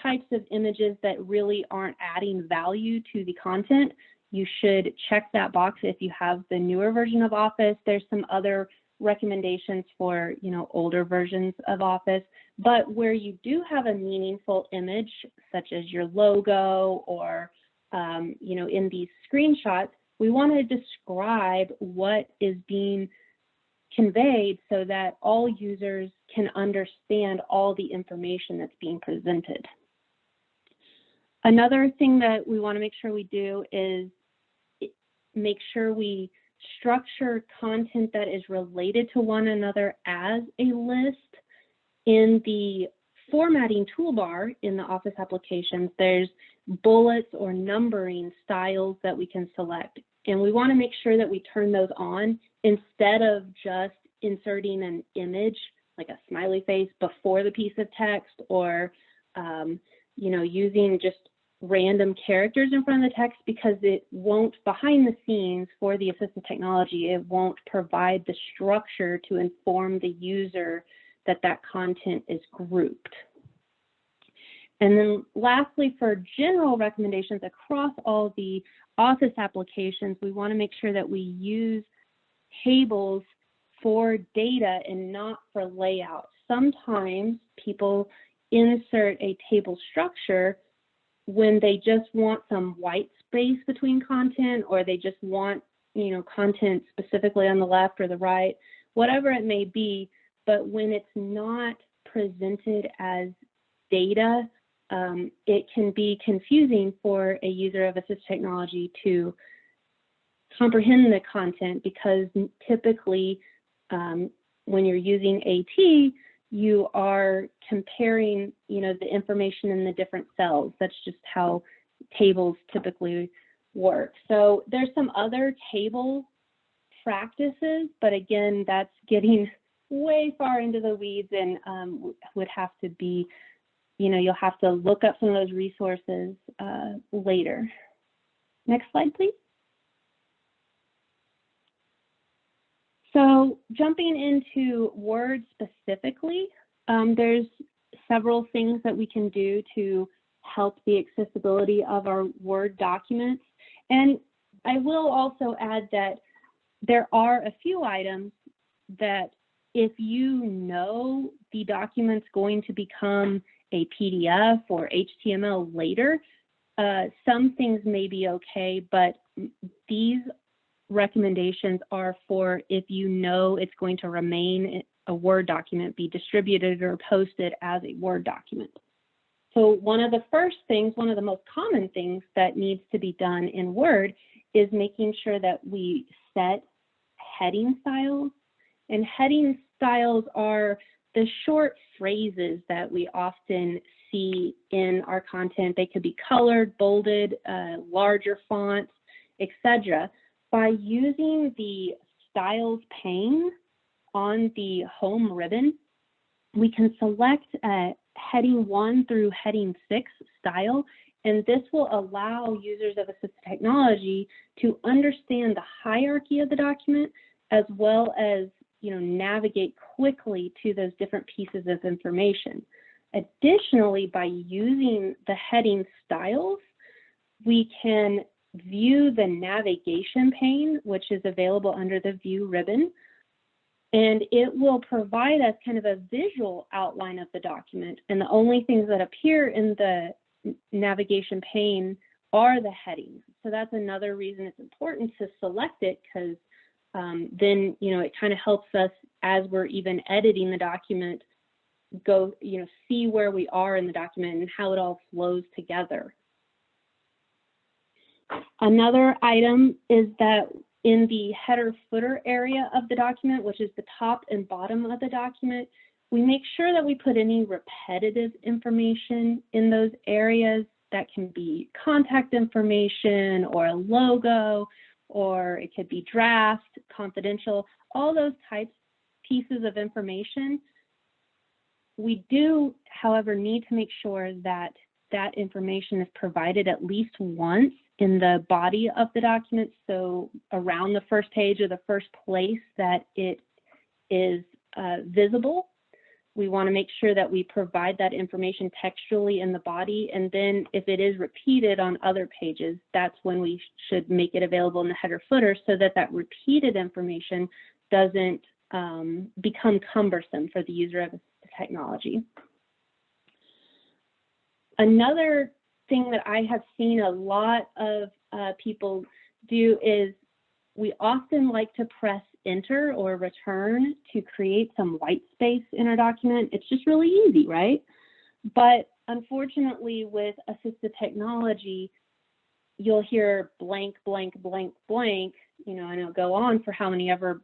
types of images that really aren't adding value to the content, you should check that box if you have the newer version of Office. There's some other recommendations for, older versions of Office, but where you do have a meaningful image, such as your logo or, in these screenshots, we want to describe what is being conveyed so that all users can understand all the information that's being presented. Another thing that we want to make sure we do is make sure we structure content that is related to one another as a list. In the formatting toolbar in the Office applications, there's bullets or numbering styles that we can select. And we want to make sure that we turn those on instead of just inserting an image, like a smiley face, before the piece of text, or, using just random characters in front of the text, because it won't, behind the scenes for the assistive technology, it won't provide the structure to inform the user that that content is grouped. And then lastly, for general recommendations across all the Office applications, we want to make sure that we use tables for data and not for layout. Sometimes people insert a table structure when they just want some white space between content, or they just want, content specifically on the left or the right, whatever it may be. But when it's not presented as data, it can be confusing for a user of assistive technology to comprehend the content, because typically when you're using AT, you are comparing, the information in the different cells. That's just how tables typically work. So there's some other table practices, but again, that's getting way far into the weeds, and would have to be, you'll have to look up some of those resources later. Next slide, please. So jumping into Word specifically, there's several things that we can do to help the accessibility of our Word documents. And I will also add that there are a few items that, if you know the document's going to become a PDF or HTML later, some things may be okay, but these recommendations are for if you know it's going to remain a Word document, be distributed or posted as a Word document. So one of the first things, one of the most common things that needs to be done in Word is making sure that we set heading styles. And heading styles are the short phrases that we often see in our content. They could be colored, bolded, larger fonts, etc. By using the styles pane on the home ribbon, we can select heading 1 through heading 6 style, and this will allow users of assistive technology to understand the hierarchy of the document, as well as navigate quickly to those different pieces of information. Additionally, by using the heading styles, we can view the navigation pane, which is available under the View ribbon, and it will provide us kind of a visual outline of the document. And the only things that appear in the navigation pane are the headings. So that's another reason it's important to select it, because then, it kind of helps us as we're even editing the document, go, see where we are in the document and how it all flows together. Another item is that in the header footer area of the document, which is the top and bottom of the document, we make sure that we put any repetitive information in those areas. That can be contact information or a logo, or it could be draft, confidential, all those types, pieces of information. We do, however, need to make sure that that information is provided at least once in the body of the document. So around the first page or the first place that it is visible, we want to make sure that we provide that information textually in the body. And then if it is repeated on other pages, that's when we should make it available in the header footer so that that repeated information doesn't become cumbersome for the user of the technology. Another thing that I have seen a lot of people do is we often like to press enter or return to create some white space in our document. It's just really easy, right? But unfortunately, with assistive technology, you'll hear blank, blank, blank, blank, you know, and it'll go on for how many ever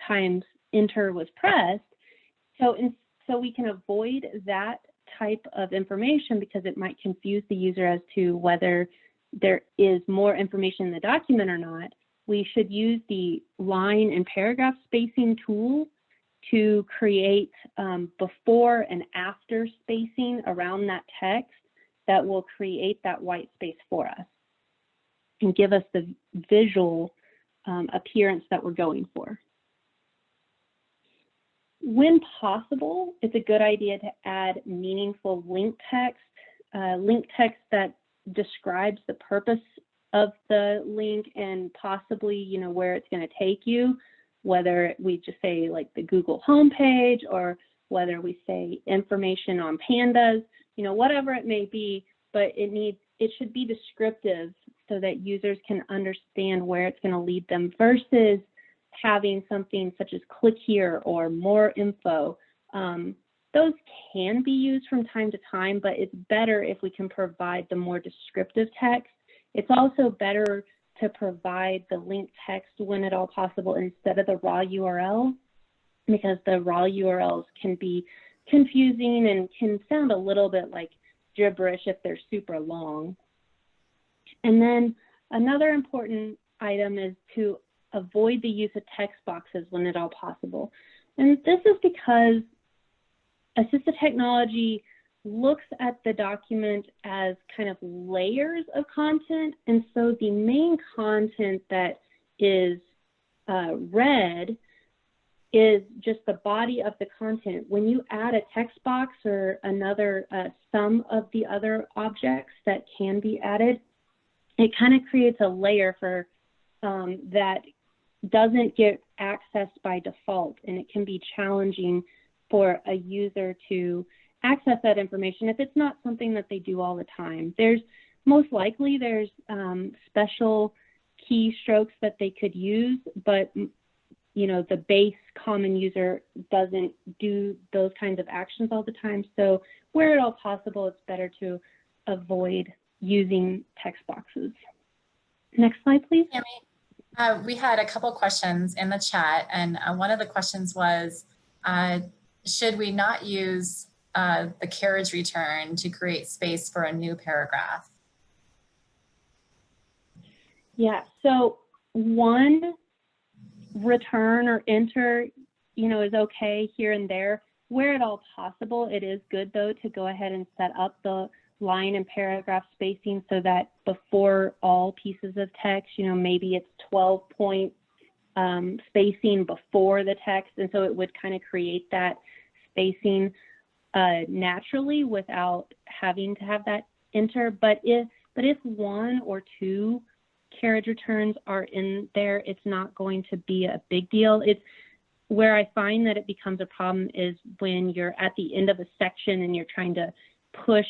times enter was pressed. So we can avoid that type of information because it might confuse the user as to whether there is more information in the document or not. We should use the line and paragraph spacing tool to create before and after spacing around that text that will create that white space for us and give us the visual appearance that we're going for. When possible, it's a good idea to add meaningful link text that describes the purpose of the link and possibly, you know, where it's going to take you, whether we just say like the Google homepage or whether we say information on pandas, you know, whatever it may be, but it should be descriptive so that users can understand where it's going to lead them versus having something such as click here or more info. Those can be used from time to time, but it's better if we can provide the more descriptive text. It's also better to provide the link text when at all possible instead of the raw URL, because the raw URLs can be confusing and can sound a little bit like gibberish if they're super long. And then another important item is to avoid the use of text boxes when at all possible. And this is because assistive technology looks at the document as kind of layers of content. And so the main content that is read is just the body of the content. When you add a text box or another, some of the other objects that can be added, it kind of creates a layer for that doesn't get accessed by default. And it can be challenging for a user to access that information if it's not something that they do all the time. Most likely there's special keystrokes that they could use, but you know, the base common user doesn't do those kinds of actions all the time. So where at all possible, it's better to avoid using text boxes. Next slide, please. Cammie, we had a couple questions in the chat, and one of the questions was, should we not use the carriage return to create space for a new paragraph? Yeah, so one return or enter, you know, is okay here and there. Where at all possible, it is good though to go ahead and set up the line and paragraph spacing so that before all pieces of text, you know, maybe it's 12-point spacing before the text, and so it would kind of create that spacing naturally without having to have that enter. But if one or two carriage returns are in there, it's not going to be a big deal. It's where I find that it becomes a problem is when you're at the end of a section and you're trying to push,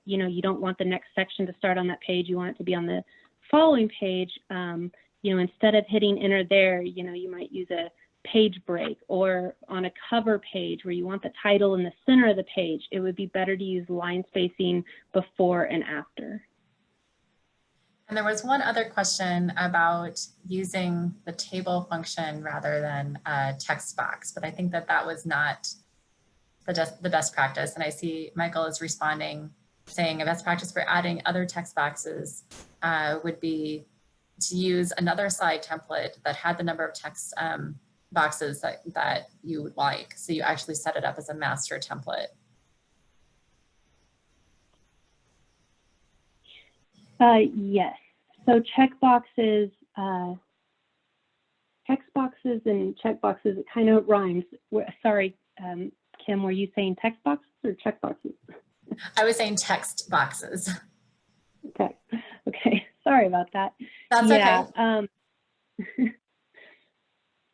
you know, you don't want the next section to start on that page, you want it to be on the following page. You know, instead of hitting enter there, you know, you might use a page break, or on a cover page where you want the title in the center of the page, it would be better to use line spacing before and after. And there was one other question about using the table function rather than a text box, but I think that that was not the best practice. And I see Michael is responding, saying a best practice for adding other text boxes would be to use another slide template that had the number of text boxes that you would like. So you actually set it up as a master template. Yes. So checkboxes, text boxes and checkboxes, it kind of rhymes. Sorry, Kim, were you saying text boxes or checkboxes? I was saying text boxes. Okay. Okay. Sorry about that. That's yeah.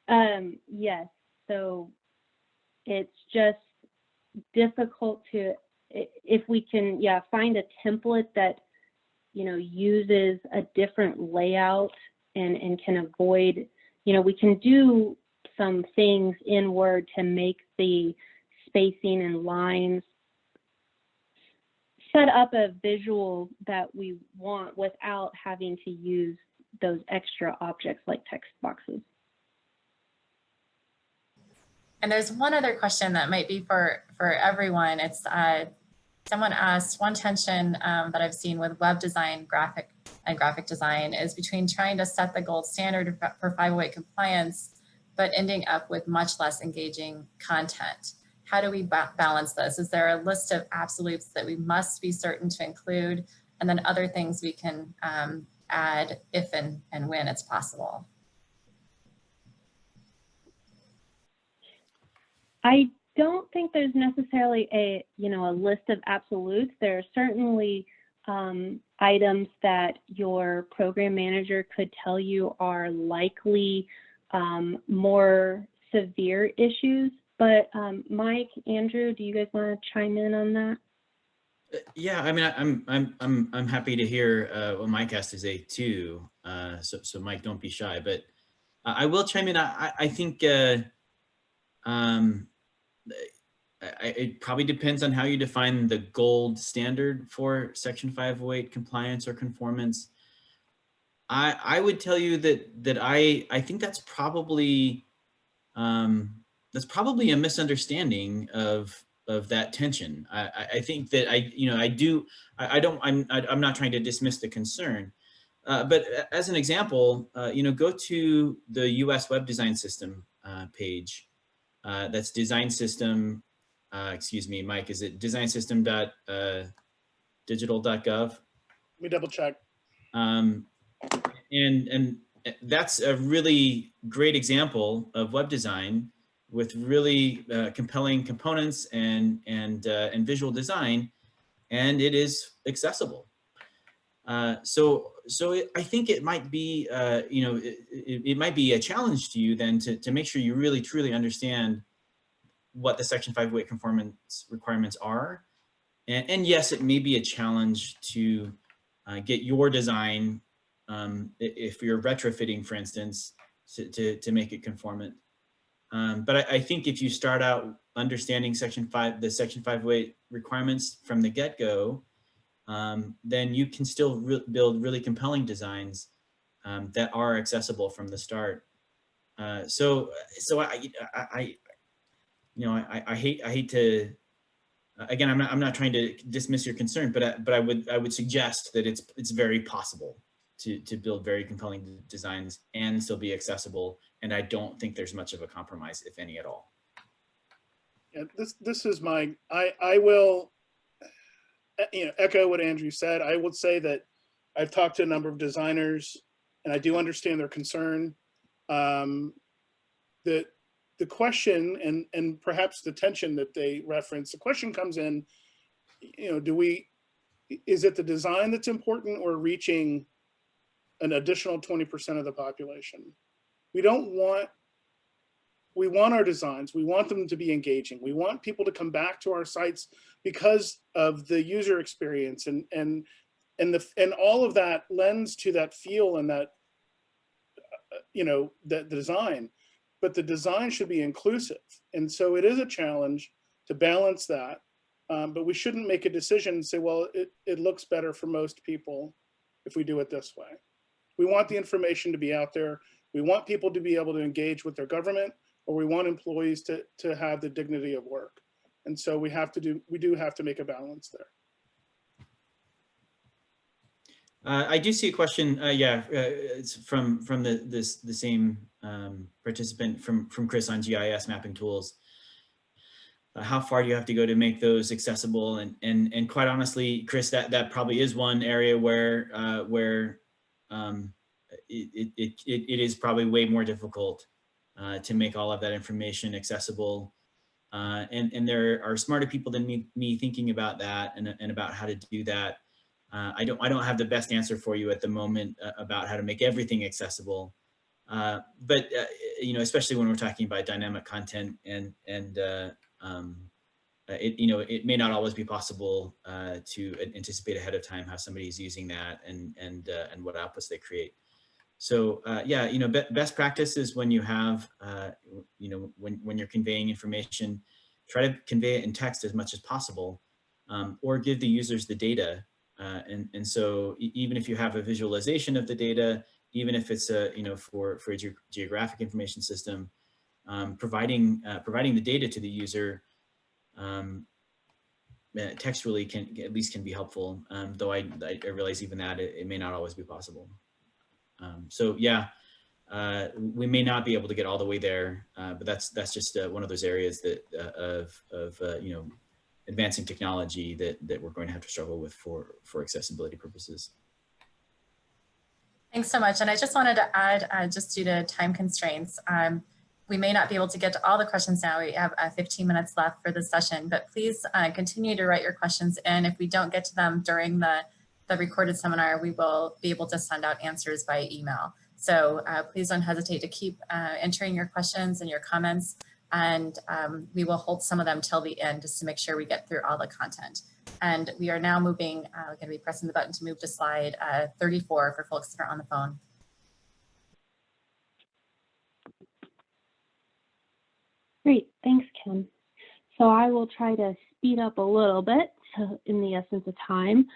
okay. Yes. So it's just difficult to, if we can, find a template that, uses a different layout and can avoid, we can do some things in Word to make the spacing and lines set up a visual that we want without having to use those extra objects like text boxes. And there's one other question that might be for everyone. It's someone asked, one tension that I've seen with web design, graphic design is between trying to set the gold standard for 508 compliance, but ending up with much less engaging content. How do we balance this? Is there a list of absolutes that we must be certain to include, and then other things we can add if and when it's possible? I don't think there's necessarily a list of absolutes. There are certainly items that your program manager could tell you are likely more severe issues. But Mike, Andrew, do you guys want to chime in on that? Yeah, I mean, I'm happy to hear what Mike has to say too. So Mike, don't be shy. But I will chime in. I think it probably depends on how you define the gold standard for Section 508 compliance or conformance. I would tell you that I think that's probably a misunderstanding of that tension. I think that I'm not trying to dismiss the concern, but as an example, go to the U.S. Web Design System page. That's design system. Excuse me, Mike. Is it designsystem.digital.gov? Let me double check. And that's a really great example of web design with really compelling components and visual design, and it is accessible. So I think it might be it might be a challenge to you then to make sure you really truly understand what the Section 508 conformance requirements are, and yes, it may be a challenge to get your design, if you're retrofitting, for instance, to make it conformant. But I think if you start out understanding the Section 508 requirements from the get-go, then you can still build really compelling designs that are accessible from the start. So I hate to. Again, I'm not trying to dismiss your concern, but I would suggest that it's very possible to build very compelling designs and still be accessible. And I don't think there's much of a compromise, if any at all. Yeah, this is my, I will, echo what Andrew said. I would say that I've talked to a number of designers, and I do understand their concern. That the question and perhaps the tension that they reference, the question comes in, is it the design that's important, or reaching an additional 20% of the population? We want our designs, we want them to be engaging. We want people to come back to our sites because of the user experience and all of that lends to that feel and that, that design. But the design should be inclusive. And so it is a challenge to balance that. But we shouldn't make a decision and say, well, it looks better for most people if we do it this way. We want the information to be out there. We want people to be able to engage with their government, or we want employees to have the dignity of work. And so we do have to make a balance there. I do see a question. It's from the same participant from Chris on GIS mapping tools. how far do you have to go to make those accessible? And quite honestly, Chris, that probably is one area where it is probably way more difficult to make all of that information accessible. And there are smarter people than me thinking about that and about how to do that. I don't have the best answer for you at the moment about how to make everything accessible. But you know, especially when we're talking about dynamic content and it may not always be possible to anticipate ahead of time how somebody is using that and what outputs they create. So yeah, you know, best practice is when you have, you know, when you're conveying information, try to convey it in text as much as possible, or give the users the data. And so even if you have a visualization of the data, even if it's a, you know, for a geographic information system, providing the data to the user textually at least can be helpful. Though I realize even that it may not always be possible. So yeah, we may not be able to get all the way there, but that's just one of those areas that of you know, advancing technology that we're going to have to struggle with for accessibility purposes. Thanks so much. And I just wanted to add, just due to time constraints, we may not be able to get to all the questions now. We have 15 minutes left for the session, but please continue to write your questions in. If we don't get to them during the recorded seminar, we will be able to send out answers by email. So please don't hesitate to keep entering your questions and your comments, and we will hold some of them till the end just to make sure we get through all the content. And we are now moving, we're going to be pressing the button to move to slide 34 for folks that are on the phone. Great, thanks, Kim. So I will try to speed up a little bit in the essence of time.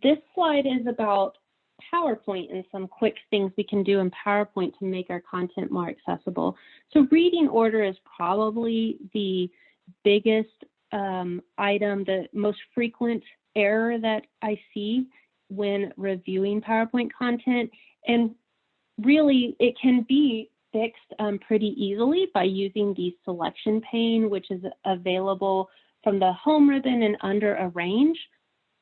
This slide is about PowerPoint and some quick things we can do in PowerPoint to make our content more accessible. So reading order is probably the biggest item, the most frequent error that I see when reviewing PowerPoint content. And really, it can be fixed pretty easily by using the selection pane, which is available from the home ribbon and under Arrange.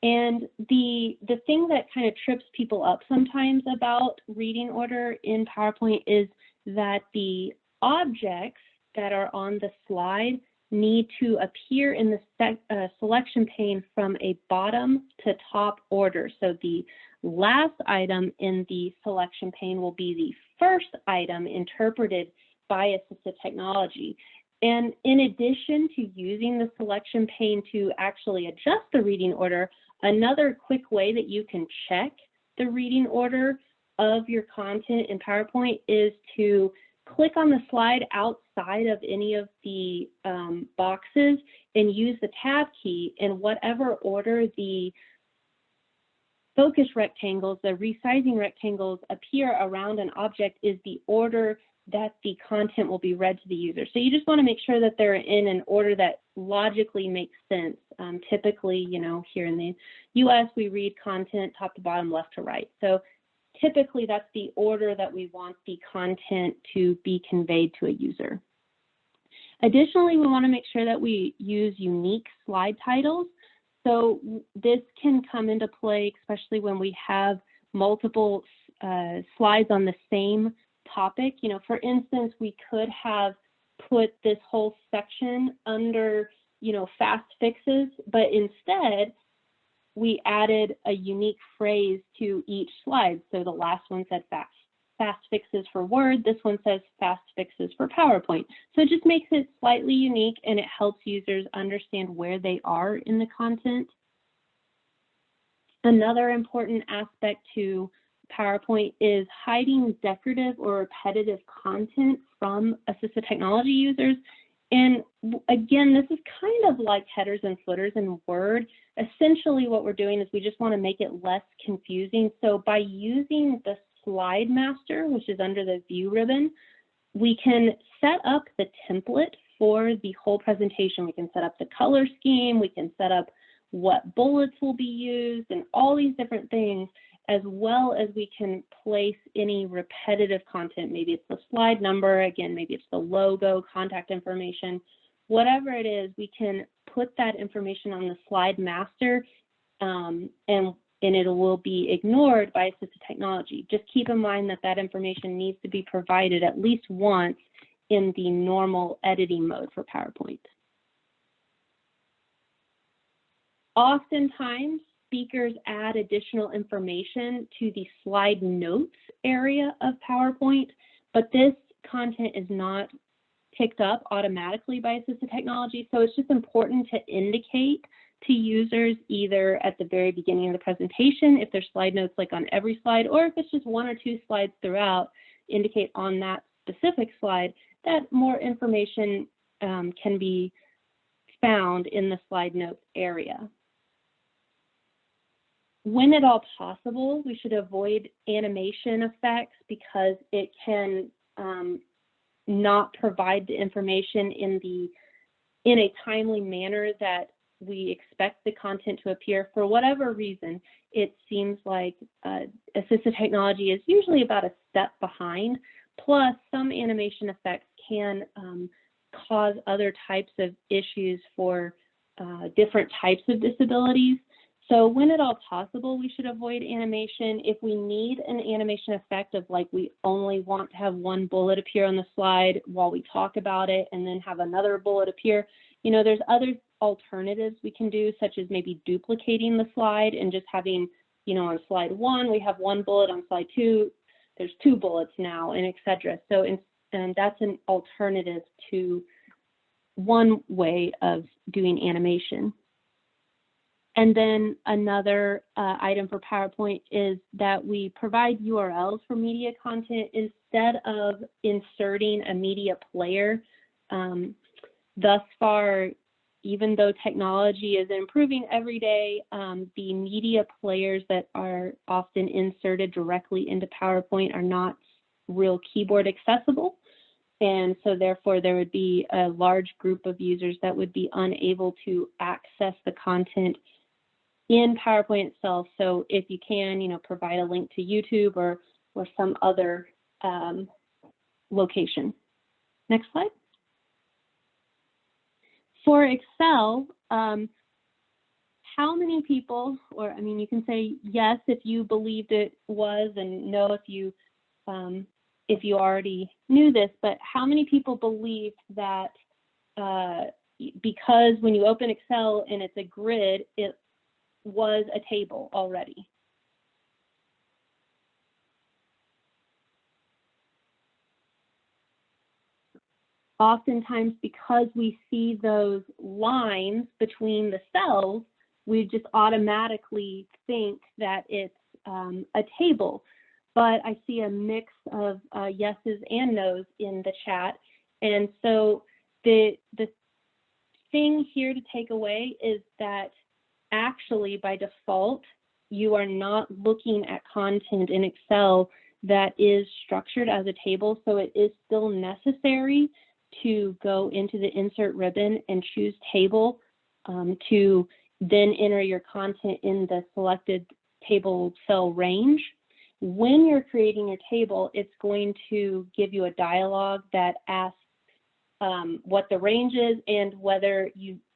And the thing that kind of trips people up sometimes about reading order in PowerPoint is that the objects that are on the slide need to appear in the selection pane from a bottom to top order. So the last item in the selection pane will be the first item interpreted by assistive technology. And in addition to using the selection pane to actually adjust the reading order, another quick way that you can check the reading order of your content in PowerPoint is to click on the slide outside of any of the boxes and use the tab key, in whatever order the focus rectangles, the resizing rectangles appear around an object is the order that the content will be read to the user. So you just want to make sure that they're in an order that logically makes sense. Typically, you know, here in the US, we read content top to bottom, left to right. So typically that's the order that we want the content to be conveyed to a user. Additionally, we want to make sure that we use unique slide titles. So this can come into play, especially when we have multiple slides on the same topic. You know, for instance, we could have put this whole section under, you know, fast fixes, but instead we added a unique phrase to each slide. So the last one said fast fixes for Word. This one says fast fixes for PowerPoint. So it just makes it slightly unique, and it helps users understand where they are in the content. Another important aspect to PowerPoint is hiding decorative or repetitive content from assistive technology users. And again, this is kind of like headers and footers in Word. Essentially what we're doing is we just want to make it less confusing. So by using the Slide Master, which is under the View ribbon, we can set up the template for the whole presentation. We can set up the color scheme, we can set up what bullets will be used, and all these different things, as well as we can place any repetitive content. Maybe it's the slide number, again, maybe it's the logo, contact information. whatever it is, we can put that information on the slide master, and it will be ignored by assistive technology. Just keep in mind that that information needs to be provided at least once in the normal editing mode for PowerPoint. Oftentimes, speakers add additional information to the slide notes area of PowerPoint, but this content is not picked up automatically by assistive technology. So it's just important to indicate to users either at the very beginning of the presentation, if there's slide notes like on every slide, or if it's just one or two slides throughout, indicate on that specific slide that more information can be found in the slide notes area. When at all possible, we should avoid animation effects because it can not provide the information in a timely manner that we expect the content to appear. For whatever reason, it seems like assistive technology is usually about a step behind. Plus, some animation effects can cause other types of issues for different types of disabilities. So when at all possible, we should avoid animation. If we need an animation effect of like we only want to have one bullet appear on the slide while we talk about it and then have another bullet appear, you know, there's other alternatives we can do, such as maybe duplicating the slide and just having, you know, on slide 1, we have one bullet, on slide 2, there's 2 bullets now, and etc. So and that's an alternative to one way of doing animation. And then another item for PowerPoint is that we provide URLs for media content instead of inserting a media player. Thus far, even though technology is improving every day, the media players that are often inserted directly into PowerPoint are not real keyboard accessible. And so therefore, there would be a large group of users that would be unable to access the content in PowerPoint itself. So if you can, you know, provide a link to YouTube or some other location. Next slide. For Excel, how many people, or I mean, you can say yes if you believed it was, and no if you already knew this, but how many people believe that because when you open Excel and it's a grid, it was a table already? Oftentimes, because we see those lines between the cells, we just automatically think that it's a table. But I see a mix of yeses and nos in the chat. And so the thing here to take away is that actually, by default, you are not looking at content in Excel that is structured as a table. So it is still necessary to go into the insert ribbon and choose table to then enter your content in the selected table cell range. When you're creating your table, it's going to give you a dialog that asks what the range is and whether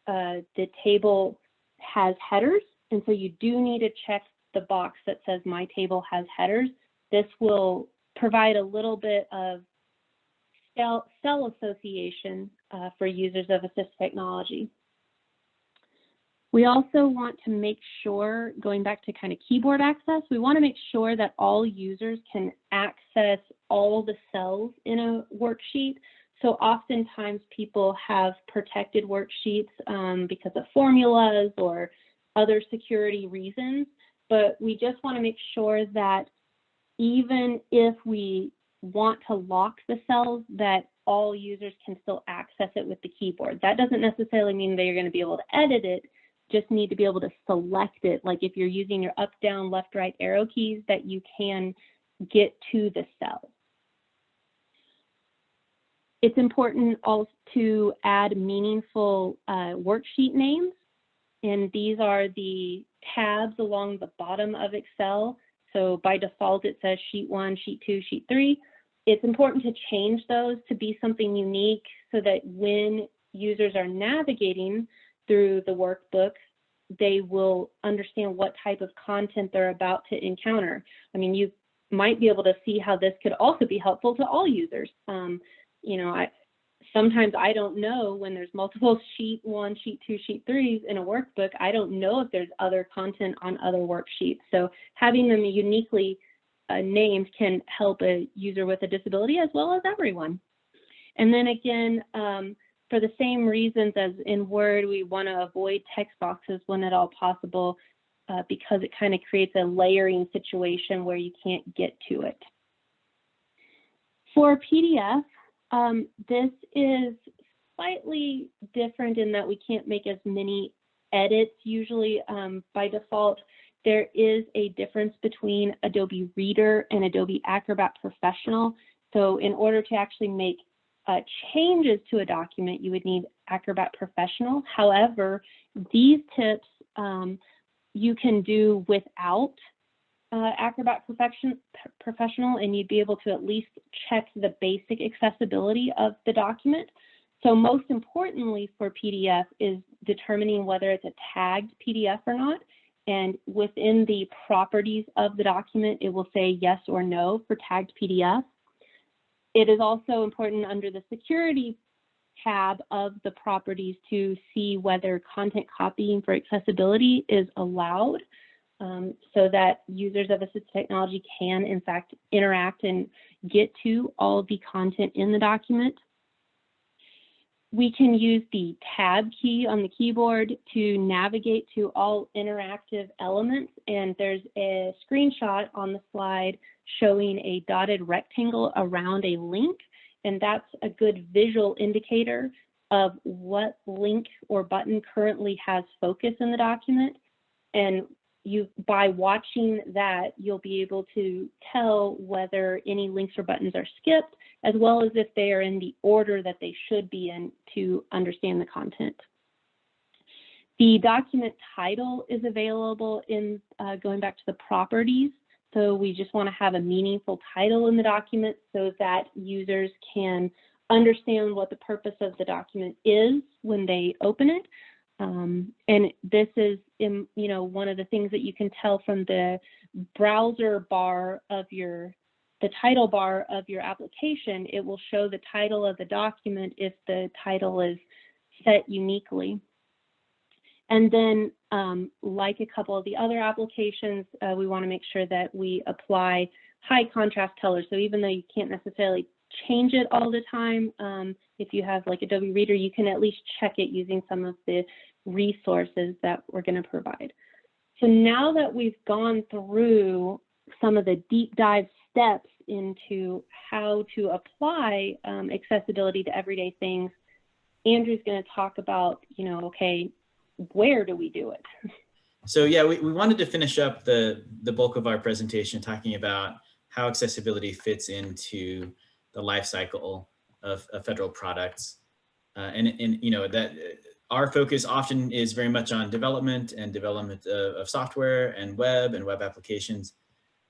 the table has headers. And so you do need to check the box that says my table has headers. This will provide a little bit of cell association for users of assistive technology. We also want to make sure, going back to kind of keyboard access, we want to make sure that all users can access all the cells in a worksheet. So oftentimes people have protected worksheets because of formulas or other security reasons, but we just want to make sure that even if we want to lock the cells, that all users can still access it with the keyboard. That doesn't necessarily mean that you're going to be able to edit it, just need to be able to select it. Like if you're using your up, down, left, right arrow keys, that you can get to the cell. It's important also to add meaningful worksheet names. And these are the tabs along the bottom of Excel. So by default, it says sheet 1, sheet 2, sheet 3. It's important to change those to be something unique so that when users are navigating through the workbook, they will understand what type of content they're about to encounter. I mean, you might be able to see how this could also be helpful to all users. You know, sometimes I don't know when there's multiple sheet 1, sheet 2, sheet 3s in a workbook, I don't know if there's other content on other worksheets. So having them uniquely named can help a user with a disability as well as everyone. And then again, for the same reasons as in Word, we want to avoid text boxes when at all possible because it kind of creates a layering situation where you can't get to it. For PDF, this is slightly different in that we can't make as many edits usually. By default, there is a difference between Adobe Reader and Adobe Acrobat Professional. So in order to actually make changes to a document, you would need Acrobat Professional. However, these tips you can do without Acrobat Professional, and you'd be able to at least check the basic accessibility of the document. So most importantly for PDF is determining whether it's a tagged PDF or not. And within the properties of the document, it will say yes or no for tagged PDF. It is also important under the security tab of the properties to see whether content copying for accessibility is allowed, so that users of assistive technology can in fact interact and get to all the content in the document. We can use the tab key on the keyboard to navigate to all interactive elements, and there's a screenshot on the slide showing a dotted rectangle around a link, and that's a good visual indicator of what link or button currently has focus in the document. And by watching that, you'll be able to tell whether any links or buttons are skipped, as well as if they are in the order that they should be in to understand the content. The document title is available in going back to the properties. So we just want to have a meaningful title in the document so that users can understand what the purpose of the document is when they open it. And this is, you know, one of the things that you can tell from the browser bar of the title bar of your application. It will show the title of the document if the title is set uniquely. And then, like a couple of the other applications, we want to make sure that we apply high contrast colors. So even though you can't necessarily change it all the time, if you have like Adobe Reader, you can at least check it using some of the resources that we're going to provide. So now that we've gone through some of the deep dive steps into how to apply accessibility to everyday things, Andrew's going to talk about, you know, okay, where do we do it? So yeah, we wanted to finish up the bulk of our presentation talking about how accessibility fits into the life cycle of federal products. And you know, that our focus often is very much on development of software and web applications.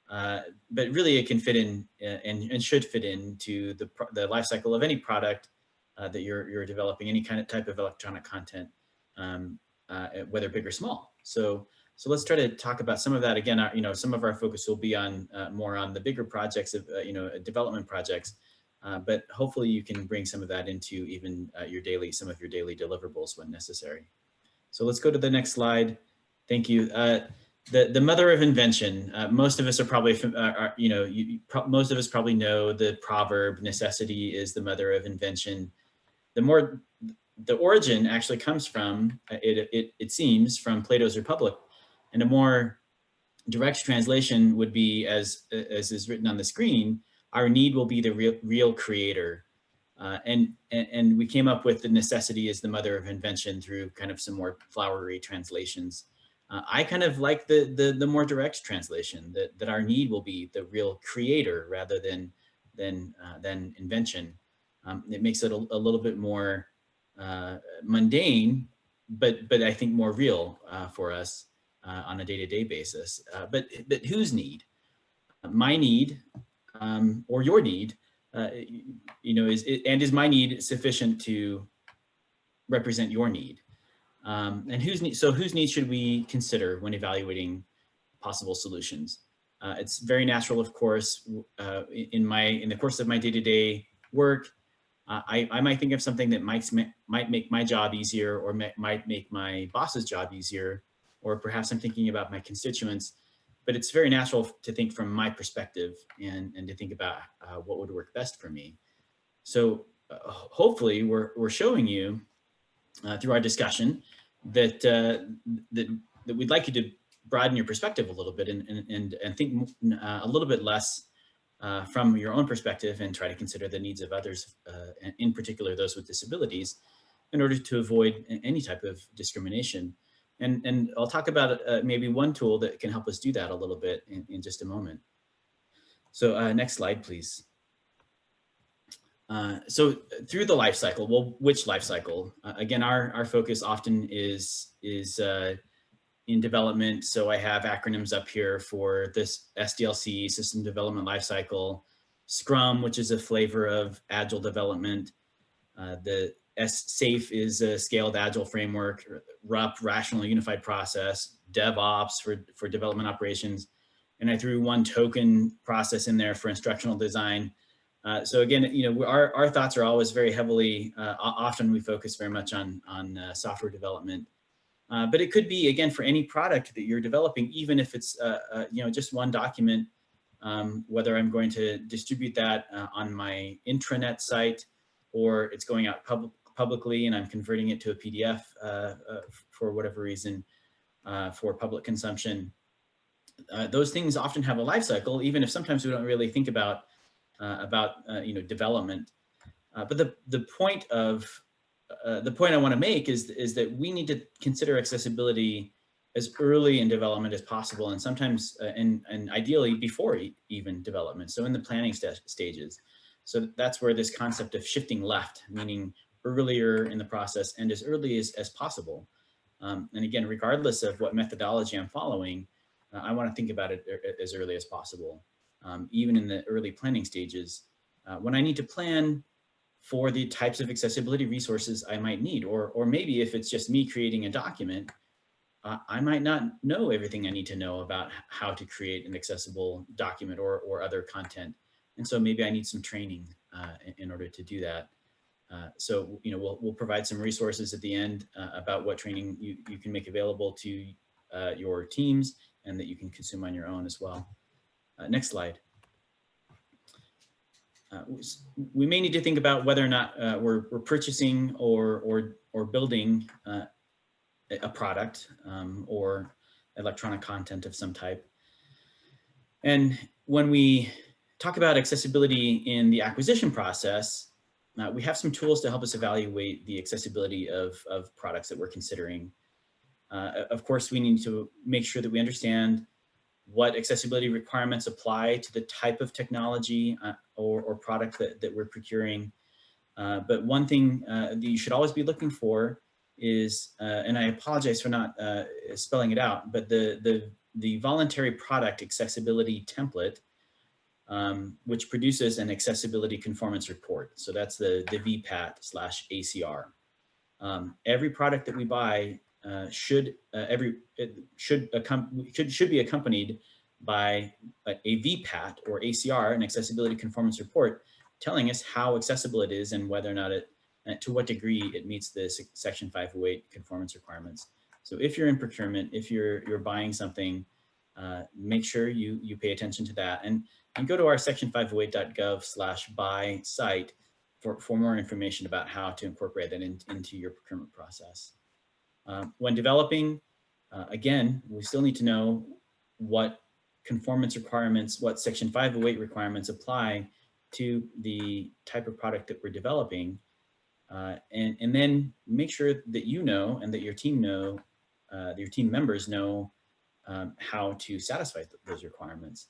But really it can fit in and should fit into the life cycle of any product that you're developing, any kind of type of electronic content, whether big or small. So let's try to talk about some of that. Again, you know, some of our focus will be on more on the bigger projects of, you know, development projects, but hopefully you can bring some of that into even some of your daily deliverables when necessary. So let's go to the next slide. Thank you. The mother of invention. Most of us are probably, you know, most of us probably know the proverb, necessity is the mother of invention. The origin actually comes from, it seems, from Plato's Republic. And a more direct translation would be, as is written on the screen, our need will be the real creator. And we came up with the necessity is the mother of invention through kind of some more flowery translations. I kind of like the more direct translation, that our need will be the real creator rather than invention. It makes it a little bit more mundane, but I think more real for us on a day-to-day basis. But whose need? My need or your need, you know, is my need sufficient to represent your need. And whose needs should we consider when evaluating possible solutions? It's very natural, of course, in the course of my day-to-day work, I might think of something that might make my job easier, or might make my boss's job easier, or perhaps I'm thinking about my constituents. But it's very natural to think from my perspective and to think about what would work best for me. So hopefully we're showing you through our discussion that that we'd like you to broaden your perspective a little bit and think a little bit less from your own perspective, and try to consider the needs of others, and in particular those with disabilities, in order to avoid any type of discrimination. And I'll talk about maybe one tool that can help us do that a little bit in just a moment. So next slide, please. So through the life cycle, well, which life cycle? Again, our focus often is in development. So I have acronyms up here for this: SDLC, System Development Lifecycle; Scrum, which is a flavor of Agile development; the SAFe is a Scaled Agile Framework; RUP, Rational Unified Process; DevOps for development operations. And I threw one token process in there for instructional design. So again, our thoughts are always very heavily, often we focus very much on software development. But it could be, again, for any product that you're developing, even if it's just one document, whether I'm going to distribute that on my intranet site, or it's going out publicly and I'm converting it to a PDF for whatever reason for public consumption. Those things often have a life cycle, even if sometimes we don't really think about development. But the point I want to make is that we need to consider accessibility as early in development as possible, and sometimes and ideally before even development. So in the planning stages. So that's where this concept of shifting left, meaning earlier in the process and as early as possible. And again, regardless of what methodology I'm following, I want to think about it as early as possible. Even in the early planning stages, when I need to plan for the types of accessibility resources I might need, or maybe if it's just me creating a document, I might not know everything I need to know about how to create an accessible document or other content. And so maybe I need some training in order to do that. So we'll provide some resources at the end about what training you can make available to your teams, and that you can consume on your own as well. Next slide. We may need to think about whether or not we're purchasing or building a product or electronic content of some type. And when we talk about accessibility in the acquisition process, we have some tools to help us evaluate the accessibility of products that we're considering. Of course, we need to make sure that we understand what accessibility requirements apply to the type of technology or product that we're procuring. But one thing that you should always be looking for is, and I apologize for not spelling it out, but the voluntary product accessibility template, which produces an accessibility conformance report. So that's the VPAT/ACR. Every product that we buy should be accompanied by a VPAT or ACR, an accessibility conformance report, telling us how accessible it is and whether or not to what degree it meets the Section 508 conformance requirements. So if you're in procurement, if you're buying something, make sure you pay attention to that, and go to our section 508.gov/buy site for more information about how to incorporate that into your procurement process. When developing, again, we still need to know what conformance requirements, what Section 508 requirements apply to the type of product that we're developing, and then make sure that you know and that your team members know how to satisfy those requirements.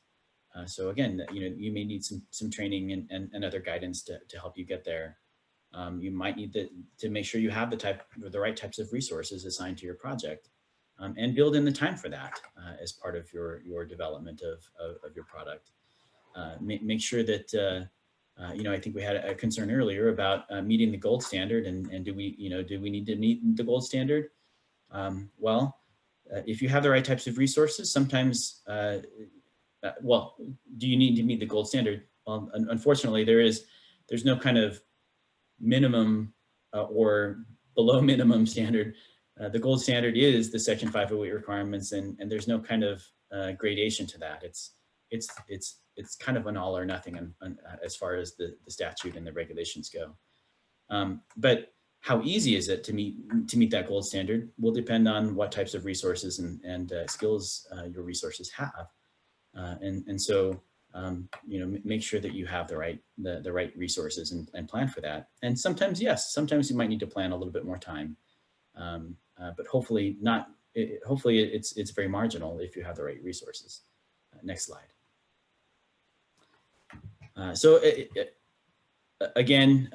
So again, you may need some training and other guidance to help you get there. You might need to make sure you have the right types of resources assigned to your project, and build in the time for that as part of your development of your product. Make sure that I think we had a concern earlier about meeting the gold standard, and do we need to meet the gold standard? If you have the right types of resources, sometimes, do you need to meet the gold standard? Well, unfortunately, there's no kind of minimum or below minimum standard. The gold standard is the Section 508 requirements, and there's no kind of gradation to that. It's kind of an all or nothing as far as the statute and the regulations go. But how easy is it to meet that gold standard will depend on what types of resources and skills your resources have. So make sure that you have the right resources and plan for that. And sometimes, yes, sometimes you might need to plan a little bit more time. But hopefully not. Hopefully it's very marginal if you have the right resources. Next slide. Again,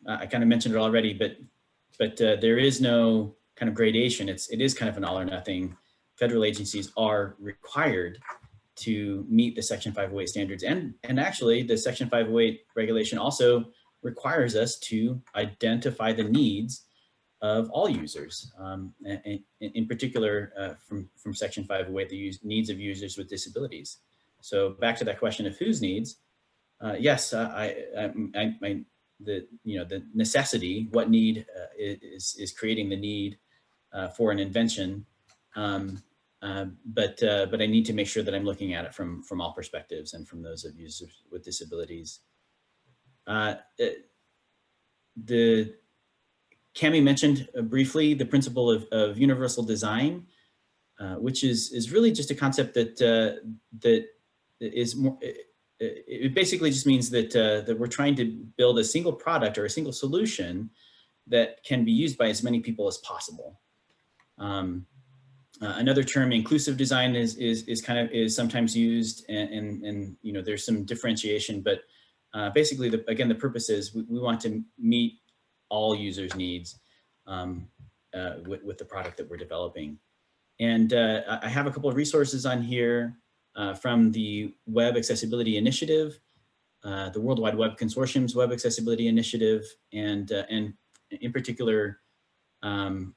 I kind of mentioned it already, but there is no kind of gradation. It is kind of an all or nothing. Federal agencies are required to meet the Section 508 standards, and actually the Section 508 regulation also requires us to identify the needs of all users, in particular from Section 508, the needs of users with disabilities. So back to that question of whose needs, yes, the necessity, what need is creating the need for an invention, but I need to make sure that I'm looking at it from all perspectives and from those of users with disabilities. Cammie mentioned briefly the principle of universal design, which is really just a concept that is more. It basically just means that we're trying to build a single product or a single solution that can be used by as many people as possible. Another term, inclusive design, is sometimes used, and there's some differentiation, but basically, again, the purpose is we want to meet all users' needs with the product that we're developing. And I have a couple of resources on here from the Web Accessibility Initiative, the World Wide Web Consortium's Web Accessibility Initiative, and in particular, from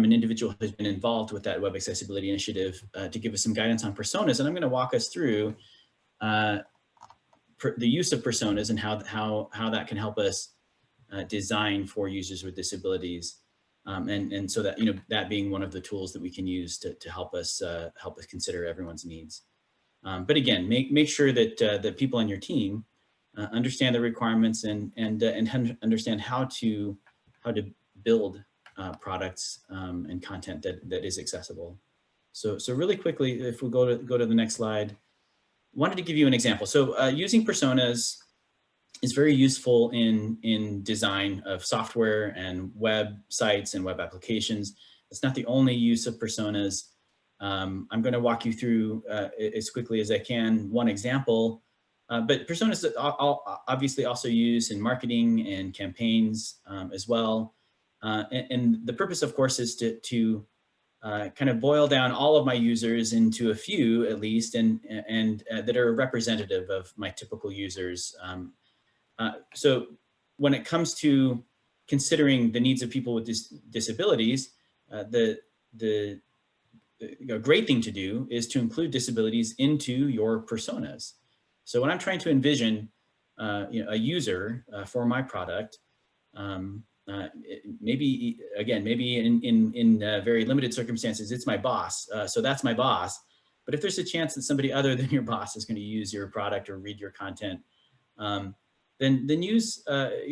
an individual who's been involved with that Web Accessibility Initiative to give us some guidance on personas. And I'm going to walk us through the use of personas and how that can help us design for users with disabilities. And so that, that being one of the tools that we can use to help us consider everyone's needs. But again, make sure that the people on your team understand the requirements and understand how to build products and content that is accessible. So really quickly, if we go to the next slide, wanted to give you an example. So using personas is very useful in design of software and websites and web applications. It's not the only use of personas. I'm going to walk you through as quickly as I can one example, but personas are obviously also used in marketing and campaigns as well. And the purpose, of course, is to kind of boil down all of my users into a few, at least, and that are representative of my typical users. So when it comes to considering the needs of people with disabilities, the great thing to do is to include disabilities into your personas. So when I'm trying to envision a user for my product, maybe in very limited circumstances, it's my boss. So that's my boss. But if there's a chance that somebody other than your boss is going to use your product or read your content, then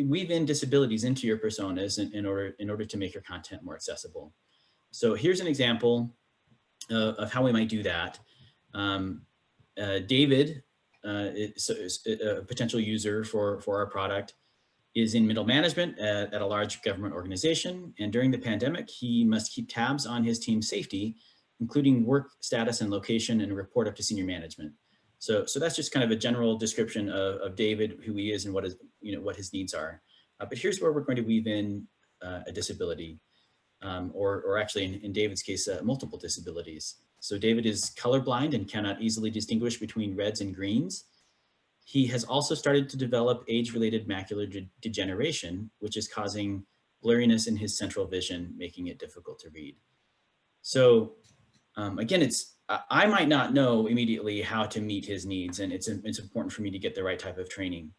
weave in disabilities into your personas in order to make your content more accessible. So here's an example of how we might do that. David is a potential user for our product, is in middle management at a large government organization. And during the pandemic, he must keep tabs on his team's safety, including work status and location, and report up to senior management. So that's just kind of a general description of David, who he is and what his needs are. But here's where we're going to weave in a disability, or actually in David's case, multiple disabilities. So David is colorblind and cannot easily distinguish between reds and greens. He has also started to develop age-related macular degeneration, which is causing blurriness in his central vision, making it difficult to read. So again, I might not know immediately how to meet his needs, and it's important for me to get the right type of training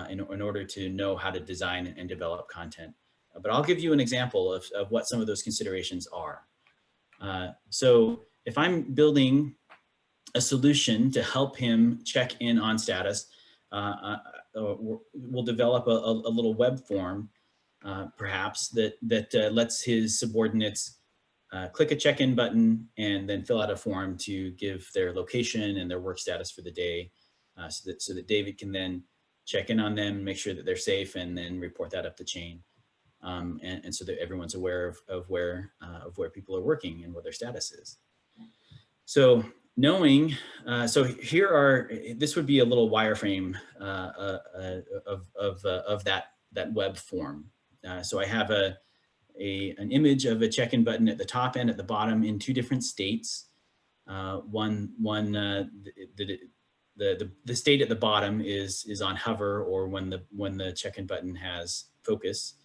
in order to know how to design and develop content. But I'll give you an example of what some of those considerations are. So if I'm building a solution to help him check in on status, we'll develop a little web form, perhaps, that lets his subordinates click a check-in button and then fill out a form to give their location and their work status for the day, so that David can then check in on them, make sure that they're safe, and then report that up the chain. And so that everyone's aware of where people are working and what their status is. So knowing, so here are, this would be a little wireframe of that web form. So I have an image of a check-in button at the top and at the bottom in two different states. The state at the bottom is on hover, or when the check-in button has focus.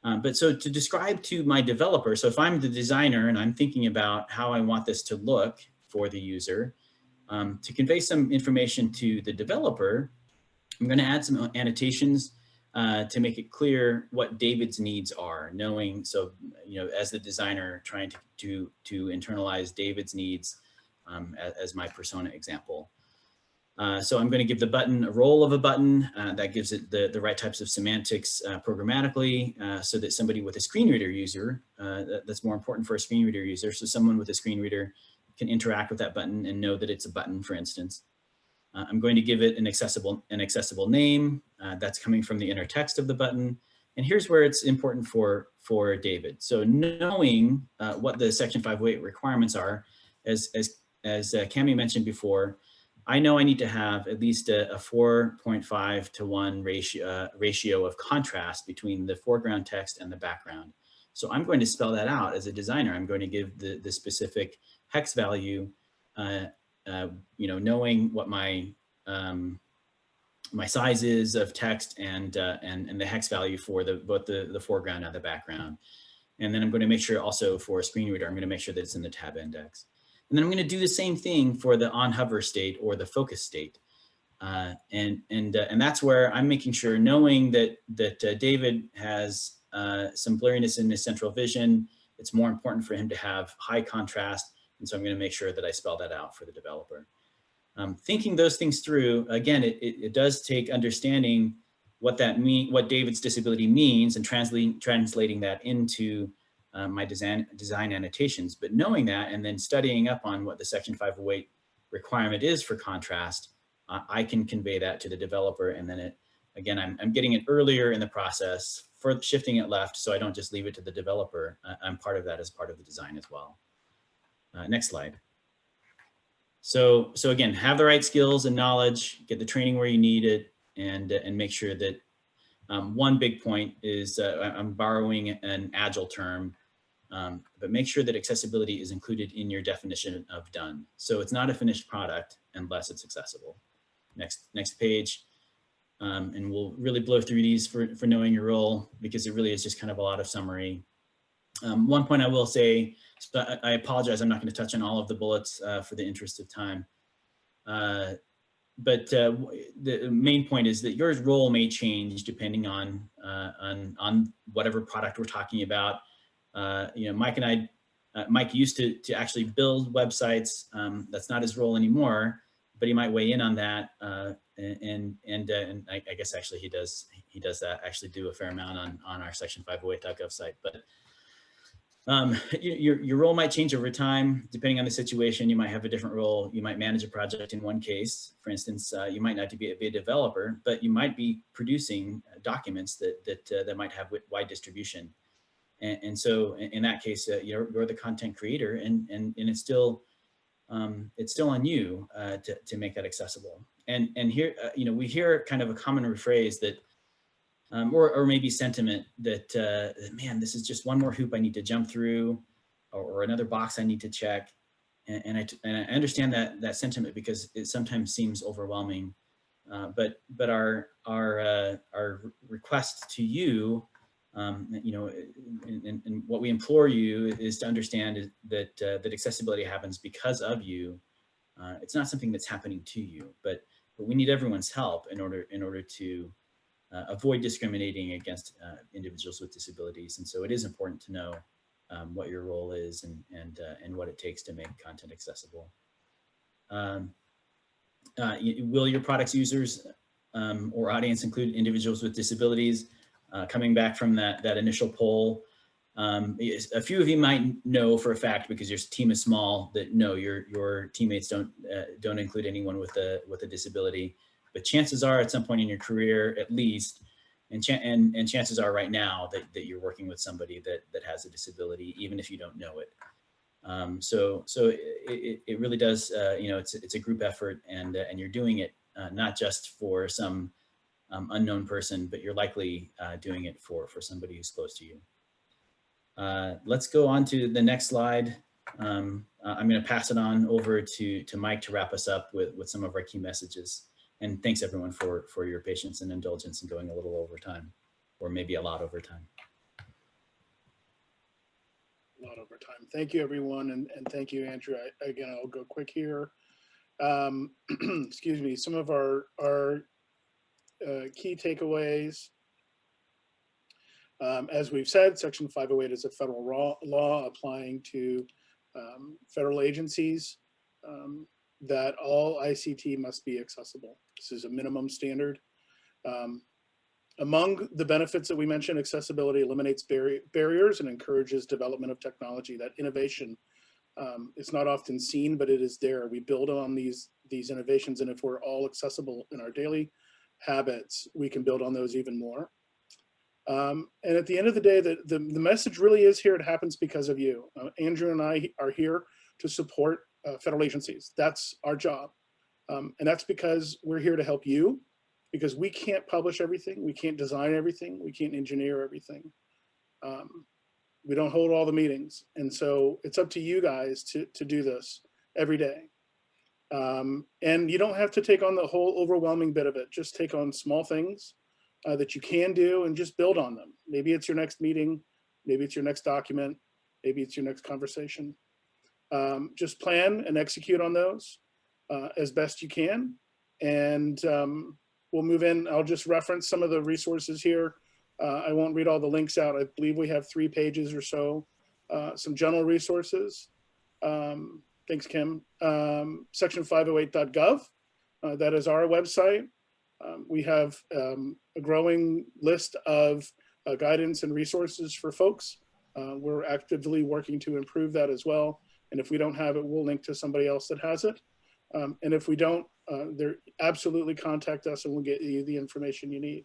But so to describe to my developer, so if I'm the designer and I'm thinking about how I want this to look for the user, to convey some information to the developer, I'm going to add some annotations to make it clear what David's needs are, knowing, so, as the designer, trying to internalize David's needs as my persona example. So I'm going to give the button a role of a button that gives it the right types of semantics programmatically, so that somebody with a screen reader user, that's more important for a screen reader user. So someone with a screen reader can interact with that button and know that it's a button, for instance. I'm going to give it an accessible name that's coming from the inner text of the button. And here's where it's important for David. So knowing what the Section 508 requirements are, as Cammie mentioned before, I know I need to have at least a 4.5 to 1 ratio of contrast between the foreground text and the background. So I'm going to spell that out as a designer. I'm going to give the specific hex value, knowing what my my size is of text and the hex value for both the foreground and the background. And then I'm going to make sure also for a screen reader, I'm going to make sure that it's in the tab index. And then I'm going to do the same thing for the on hover state or the focus state. And that's where I'm making sure, knowing that David has some blurriness in his central vision, it's more important for him to have high contrast. And so I'm going to make sure that I spell that out for the developer. Thinking those things through, again, it does take understanding what David's disability means and translating that into my design annotations. But knowing that and then studying up on what the Section 508 requirement is for contrast, I can convey that to the developer. And then I'm getting it earlier in the process for shifting it left, so I don't just leave it to the developer. I'm part of that as part of the design as well. Next slide. So again, have the right skills and knowledge, get the training where you need it, and make sure that one big point is I'm borrowing an agile term, but make sure that accessibility is included in your definition of done. So it's not a finished product unless it's accessible. Next page. And we'll really blow through these for knowing your role, because it really is just kind of a lot of summary. One point I will say, so I apologize, I'm not going to touch on all of the bullets for the interest of time. But the main point is that your role may change depending on whatever product we're talking about. Mike and Mike used to actually build websites. That's not his role anymore, but he might weigh in on that. And I guess actually he does that, actually do a fair amount on our section 508.gov site. But your role might change over time, depending on the situation. You might have a different role. You might manage a project in one case. For instance, you might not be a developer, but you might be producing documents that might have wide distribution. And so in that case, you're the content creator, and it's still on you to make that accessible. And here, we hear kind of a common phrase that, or maybe sentiment that, man, this is just one more hoop I need to jump through, or another box I need to check. And I understand that sentiment, because it sometimes seems overwhelming. But our request to you, you know, and what we implore you is to understand that that accessibility happens because of you. It's not something that's happening to you, but we need everyone's help in order to avoid discriminating against individuals with disabilities. And so it is important to know what your role is and what it takes to make content accessible. Will your product's users or audience include individuals with disabilities? Coming back from that initial poll, a few of you might know for a fact, because your team is small, that no, your teammates don't include anyone with a disability. But chances are, at some point in your career, at least, and chances are right now that you're working with somebody that has a disability, even if you don't know it. So it really does, you know, it's a group effort, and you're doing it not just for some unknown person, but you're likely doing it for somebody who's close to you. Let's go on to the next slide. I'm going to pass it on over to Mike to wrap us up with some of our key messages. And thanks everyone for your patience and indulgence in going a little over time, or maybe a lot over time. A lot over time. Thank you, everyone, and thank you, Andrew. Again, I'll go quick here. Excuse me. Some of our key takeaways. As we've said, Section 508 is a federal law applying to federal agencies, that all ICT must be accessible. This is a minimum standard. Among the benefits that we mentioned, accessibility eliminates barriers and encourages development of technology. That innovation is not often seen, but it is there. We build on these innovations, and if we're all accessible in our daily habits, we can build on those even more. And at the end of the day, the message really is here. It happens because of you. Andrew and I are here to support federal agencies. That's our job. And that's because we're here to help you, because we can't publish everything. We can't design everything. We can't engineer everything. We don't hold all the meetings. And so it's up to you guys to do this every day. And you don't have to take on the whole overwhelming bit of it. Just take on small things that you can do and just build on them. Maybe it's your next meeting. Maybe it's your next document. Maybe it's your next conversation. Just plan and execute on those as best you can. And we'll move in. I'll just reference some of the resources here. I won't read all the links out. I believe we have 3 pages or so. Some general resources. Thanks, Kim. Section508.gov. That is our website. We have a growing list of guidance and resources for folks. We're actively working to improve that as well. And if we don't have it, we'll link to somebody else that has it. And if we don't, absolutely contact us and we'll get you the information you need.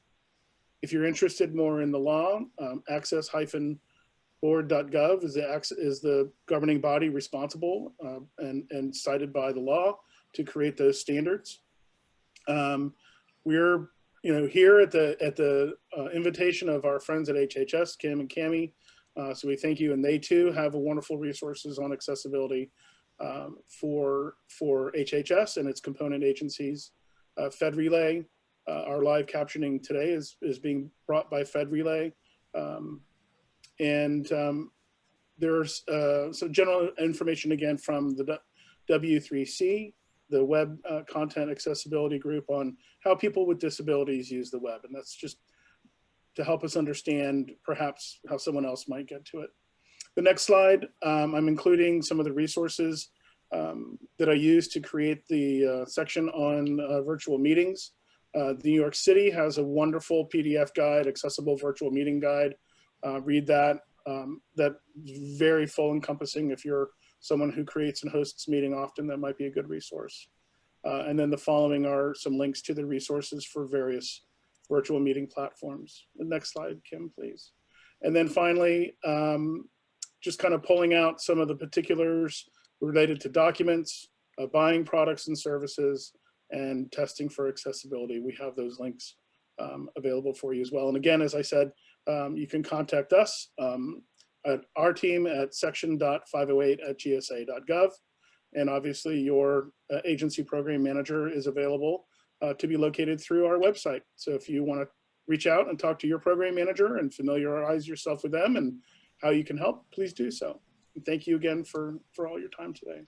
If you're interested more in the law, access-board.gov is the governing body responsible and cited by the law to create those standards. We're here at the invitation of our friends at HHS, Kim and Cammie. So we thank you, and they too have a wonderful resources on accessibility for HHS and its component agencies. FedRelay, our live captioning today is being brought by FedRelay. There's some general information again from the W3C, the web content accessibility group, on how people with disabilities use the web. And that's just to help us understand perhaps how someone else might get to it. The next slide, I'm including some of the resources that I used to create the section on virtual meetings. New York City has a wonderful PDF guide, accessible virtual meeting guide. Read that. That's very full encompassing. If you're someone who creates and hosts meeting often, that might be a good resource. And then the following are some links to the resources for various virtual meeting platforms. The next slide, Kim, please. And then finally, just kind of pulling out some of the particulars related to documents, buying products and services, and testing for accessibility. We have those links available for you as well. And again, as I said, you can contact us at our team at section.508@gsa.gov. And obviously your agency program manager is available to be located through our website. So if you want to reach out and talk to your program manager and familiarize yourself with them and how you can help, please do so. And thank you again for all your time today.